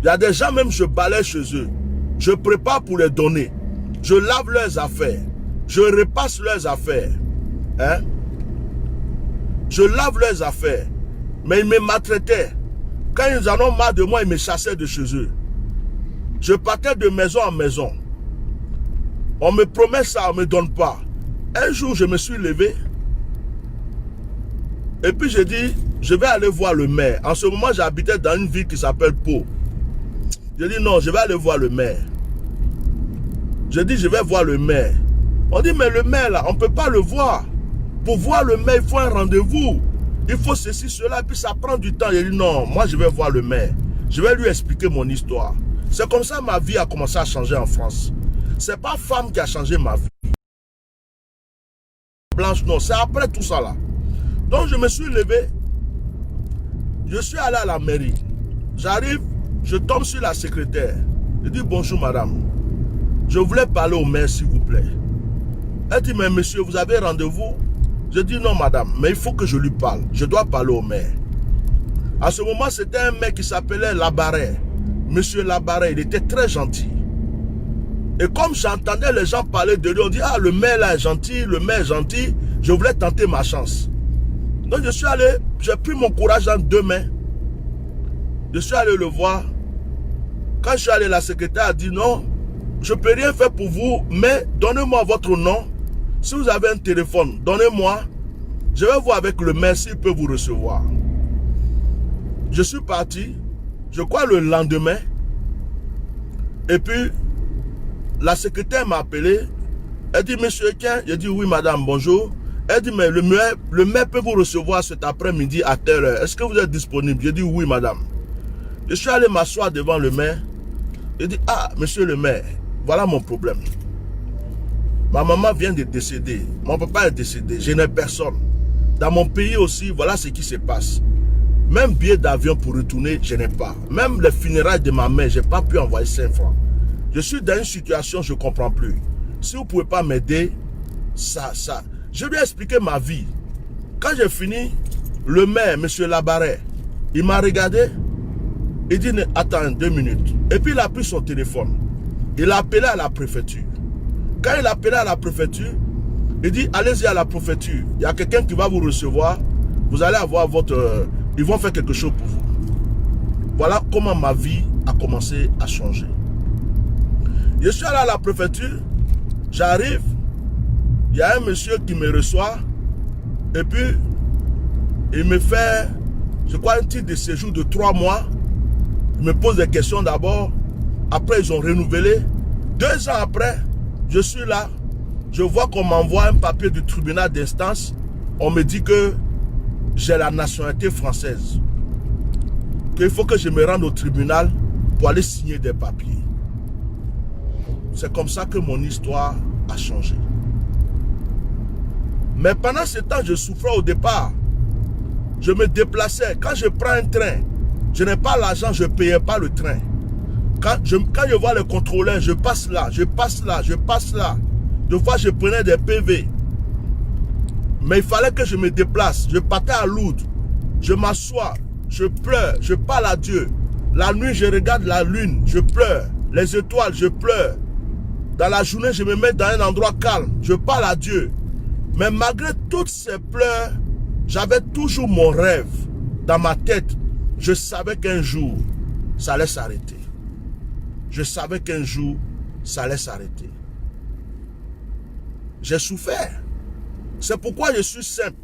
Il y a des gens même, je balaye chez eux. Je prépare pour les donner. Je lave leurs affaires. Je repasse leurs affaires. Hein? Je lave leurs affaires. Mais ils me maltraitaient. Quand ils en ont marre de moi, ils me chassaient de chez eux. Je partais de maison en maison. On me promet ça, on ne me donne pas. Un jour, je me suis levé. Et puis j'ai dit, je vais aller voir le maire. En ce moment, j'habitais dans une ville qui s'appelle Pau. J'ai dit non, je vais aller voir le maire. J'ai dit, je vais voir le maire. On dit, mais le maire là, on ne peut pas le voir. Pour voir le maire, il faut un rendez-vous. Il faut ceci, cela, et puis ça prend du temps. J'ai dit non, moi je vais voir le maire. Je vais lui expliquer mon histoire. C'est comme ça que ma vie a commencé à changer en France. Ce n'est pas femme qui a changé ma vie. Blanche, non, c'est après tout ça là. Donc je me suis levé. Je suis allé à la mairie. J'arrive, je tombe sur la secrétaire. Je dis bonjour madame. Je voulais parler au maire s'il vous plaît. Elle dit mais monsieur, vous avez rendez-vous? Je dis non madame, mais il faut que je lui parle. Je dois parler au maire. À ce moment, c'était un mec qui s'appelait Labarret. Monsieur Labarret, il était très gentil. Et comme j'entendais les gens parler de lui, on dit ah le maire là est gentil, le maire est gentil. Je voulais tenter ma chance. Donc je suis allé, j'ai pris mon courage en deux mains. Je suis allé le voir. Quand je suis allé, la secrétaire a dit non, je ne peux rien faire pour vous, mais donnez-moi votre nom. Si vous avez un téléphone, donnez-moi. Je vais voir avec le maire s'il peut vous recevoir. Je suis parti, je crois le lendemain. Et puis, la secrétaire m'a appelé. Elle dit, monsieur Etienne, j'ai dit oui madame, bonjour. Elle dit, mais le maire peut vous recevoir cet après-midi à telle heure. Est-ce que vous êtes disponible? J'ai dit oui madame. Je suis allé m'asseoir devant le maire. J'ai dit, ah monsieur le maire, voilà mon problème. Ma maman vient de décéder. Mon papa est décédé. Je n'ai personne. Dans mon pays aussi, voilà ce qui se passe. Même billet d'avion pour retourner, je n'ai pas. Même les funérailles de ma mère, je n'ai pas pu envoyer 5 francs. Je suis dans une situation, je ne comprends plus. Si vous ne pouvez pas m'aider, ça. Je lui ai expliqué ma vie. Quand j'ai fini, le maire, monsieur Labarret, il m'a regardé. Il dit, attends 2 minutes. Et puis il a pris son téléphone. Il a appelé à la préfecture. Quand il a appelé à la préfecture, il dit, allez-y à la préfecture. Il y a quelqu'un qui va vous recevoir. Vous allez avoir votre... ils vont faire quelque chose pour vous. Voilà comment ma vie a commencé à changer. Je suis allé à la préfecture. J'arrive. Il y a un monsieur qui me reçoit. Et puis, il me fait, je crois, un titre de séjour de 3 mois. Il me pose des questions d'abord. Après, ils ont renouvelé. 2 ans après, je suis là. Je vois qu'on m'envoie un papier du tribunal d'instance. On me dit que j'ai la nationalité française. Qu'il faut que je me rende au tribunal pour aller signer des papiers. C'est comme ça que mon histoire a changé. Mais pendant ce temps, je souffrais au départ. Je me déplaçais. Quand je prends un train, je n'ai pas l'argent, je ne payais pas le train. Quand je vois le contrôleur, je passe là, je passe là, je passe là. Des fois, je prenais des PV. Mais il fallait que je me déplace. Je partais à Lourdes. Je m'assois, je pleure, je parle à Dieu. La nuit, je regarde la lune, je pleure. Les étoiles, je pleure. Dans la journée, je me mets dans un endroit calme. Je parle à Dieu. Mais malgré toutes ces pleurs, j'avais toujours mon rêve dans ma tête. Je savais qu'un jour, ça allait s'arrêter. Je savais qu'un jour, ça allait s'arrêter. J'ai souffert. C'est pourquoi je suis simple.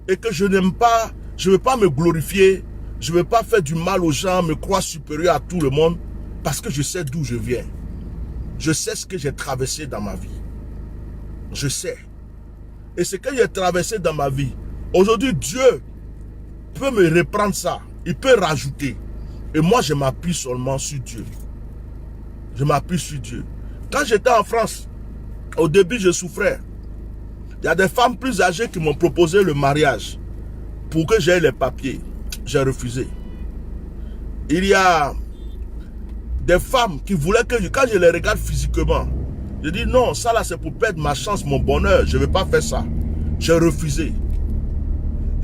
Et que je n'aime pas, je ne veux pas me glorifier. Je ne veux pas faire du mal aux gens, me croire supérieur à tout le monde. Parce que je sais d'où je viens. Je sais ce que j'ai traversé dans ma vie. Je sais. Et ce que j'ai traversé dans ma vie, aujourd'hui, Dieu peut me reprendre ça. Il peut rajouter. Et moi, je m'appuie seulement sur Dieu. Je m'appuie sur Dieu. Quand j'étais en France, au début, je souffrais. Il y a des femmes plus âgées qui m'ont proposé le mariage pour que j'aie les papiers. J'ai refusé. Il y a des femmes qui voulaient que, quand je les regarde physiquement, je dis non, ça là c'est pour perdre ma chance, mon bonheur. Je ne vais pas faire ça. J'ai refusé.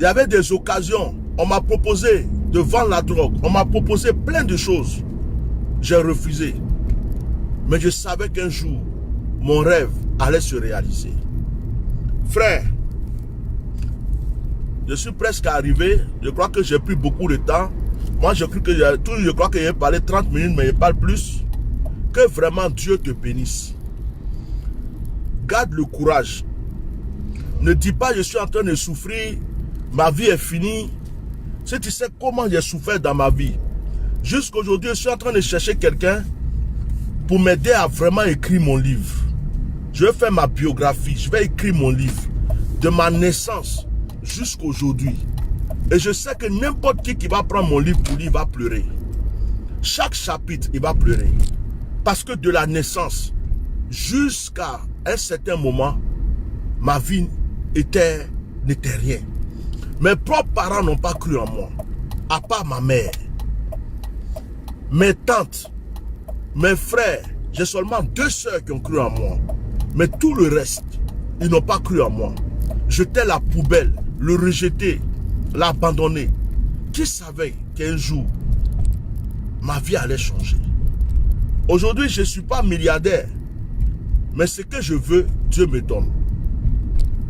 Il y avait des occasions. On m'a proposé de vendre la drogue. On m'a proposé plein de choses. J'ai refusé. Mais je savais qu'un jour, mon rêve allait se réaliser. Frère, je suis presque arrivé. Je crois que j'ai pris beaucoup de temps. Moi, je crois que j'ai parlé 30 minutes, mais je parle plus. Que vraiment Dieu te bénisse. Garde le courage. Ne dis pas, je suis en train de souffrir. Ma vie est finie. Si tu sais comment j'ai souffert dans ma vie. Jusqu'aujourd'hui, je suis en train de chercher quelqu'un pour m'aider à vraiment écrire mon livre. Je vais faire ma biographie. Je vais écrire mon livre. De ma naissance jusqu'aujourd'hui. Et je sais que n'importe qui va prendre mon livre pour lui, il va pleurer. Chaque chapitre, il va pleurer. Parce que de la naissance jusqu'à un certain moment, ma vie n'était rien. Mes propres parents n'ont pas cru en moi. À part ma mère. Mes tantes, mes frères, j'ai seulement 2 sœurs qui ont cru en moi. Mais tout le reste, ils n'ont pas cru en moi. J'étais la poubelle, le rejeter, l'abandonner. Qui savait qu'un jour, ma vie allait changer? Aujourd'hui, je ne suis pas milliardaire. Mais ce que je veux, Dieu me donne.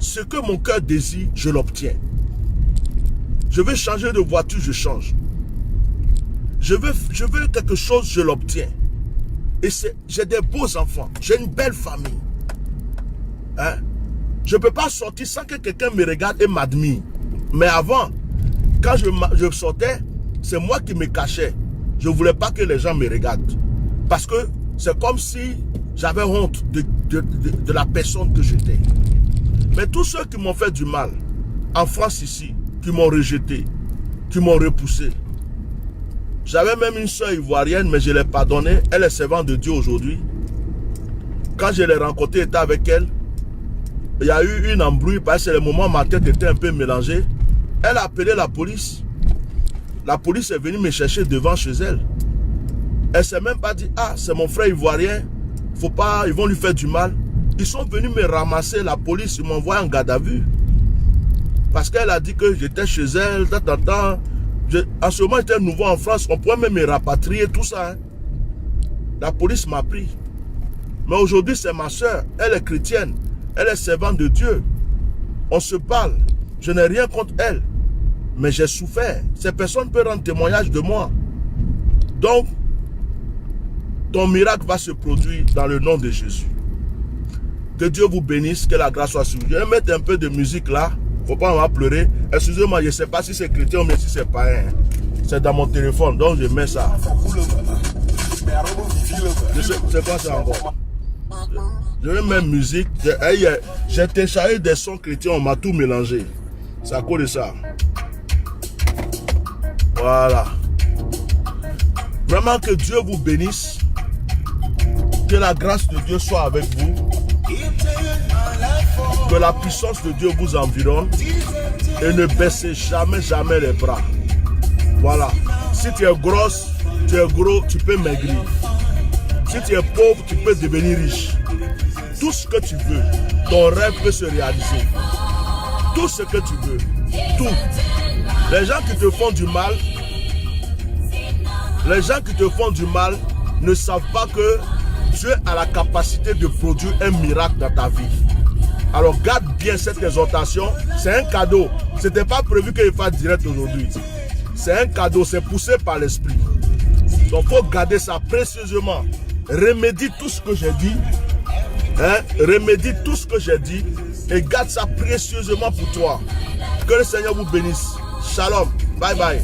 Ce que mon cœur désire, je l'obtiens. Je veux changer de voiture, je change. Je veux quelque chose, je l'obtiens. Et j'ai des beaux enfants. J'ai une belle famille. Hein? Je ne peux pas sortir sans que quelqu'un me regarde et m'admire. Mais avant, quand je sortais, c'est moi qui me cachais. Je ne voulais pas que les gens me regardent. Parce que c'est comme si j'avais honte de la personne que j'étais. Mais tous ceux qui m'ont fait du mal, en France ici, qui m'ont rejeté, qui m'ont repoussé. J'avais même une soeur ivoirienne, mais je l'ai pardonnée. Elle est servante de Dieu aujourd'hui. Quand je l'ai rencontrée, j'étais avec elle. Il y a eu une embrouille parce que c'est le moment où ma tête était un peu mélangée. Elle a appelé la police. La police est venue me chercher devant chez elle. Elle ne s'est même pas dit, ah, c'est mon frère ivoirien. Faut pas, ils vont lui faire du mal. Ils sont venus me ramasser, la police, ils m'ont envoyé en garde à vue. Parce qu'elle a dit que j'étais chez elle, En ce moment, j'étais nouveau en France. On pourrait même me rapatrier, tout ça. Hein. La police m'a pris. Mais aujourd'hui, c'est ma soeur. Elle est chrétienne. Elle est servante de Dieu. On se parle. Je n'ai rien contre elle. Mais j'ai souffert. Ces personnes peuvent rendre témoignage de moi. Donc, ton miracle va se produire dans le nom de Jésus. Que Dieu vous bénisse, que la grâce soit sur vous. Je vais mettre un peu de musique là. Il ne faut pas m'en pleurer. Excusez-moi, je ne sais pas si c'est chrétien ou si c'est païen. C'est dans mon téléphone, donc je mets ça. C'est quoi ça encore? Je vais mettre musique. J'ai téléchargé des sons chrétiens, on m'a tout mélangé. C'est à cause de ça. Voilà. Vraiment que Dieu vous bénisse. Que la grâce de Dieu soit avec vous. Que la puissance de Dieu vous environne. Et ne baissez jamais, jamais les bras. Voilà. Si tu es grosse, tu es gros, tu peux maigrir. Si tu es pauvre, tu peux devenir riche. Tout ce que tu veux, ton rêve peut se réaliser. Tout ce que tu veux. Tout. Les gens qui te font du mal, ne savent pas que Dieu a la capacité de produire un miracle dans ta vie. Alors garde bien cette exhortation. C'est un cadeau. Ce n'était pas prévu qu'il fasse direct aujourd'hui. C'est un cadeau, c'est poussé par l'esprit. Donc il faut garder ça précieusement. Remédie tout ce que j'ai dit. Hein? Remédie tout ce que j'ai dit. Et garde ça précieusement pour toi. Que le Seigneur vous bénisse. Shalom. Bye bye.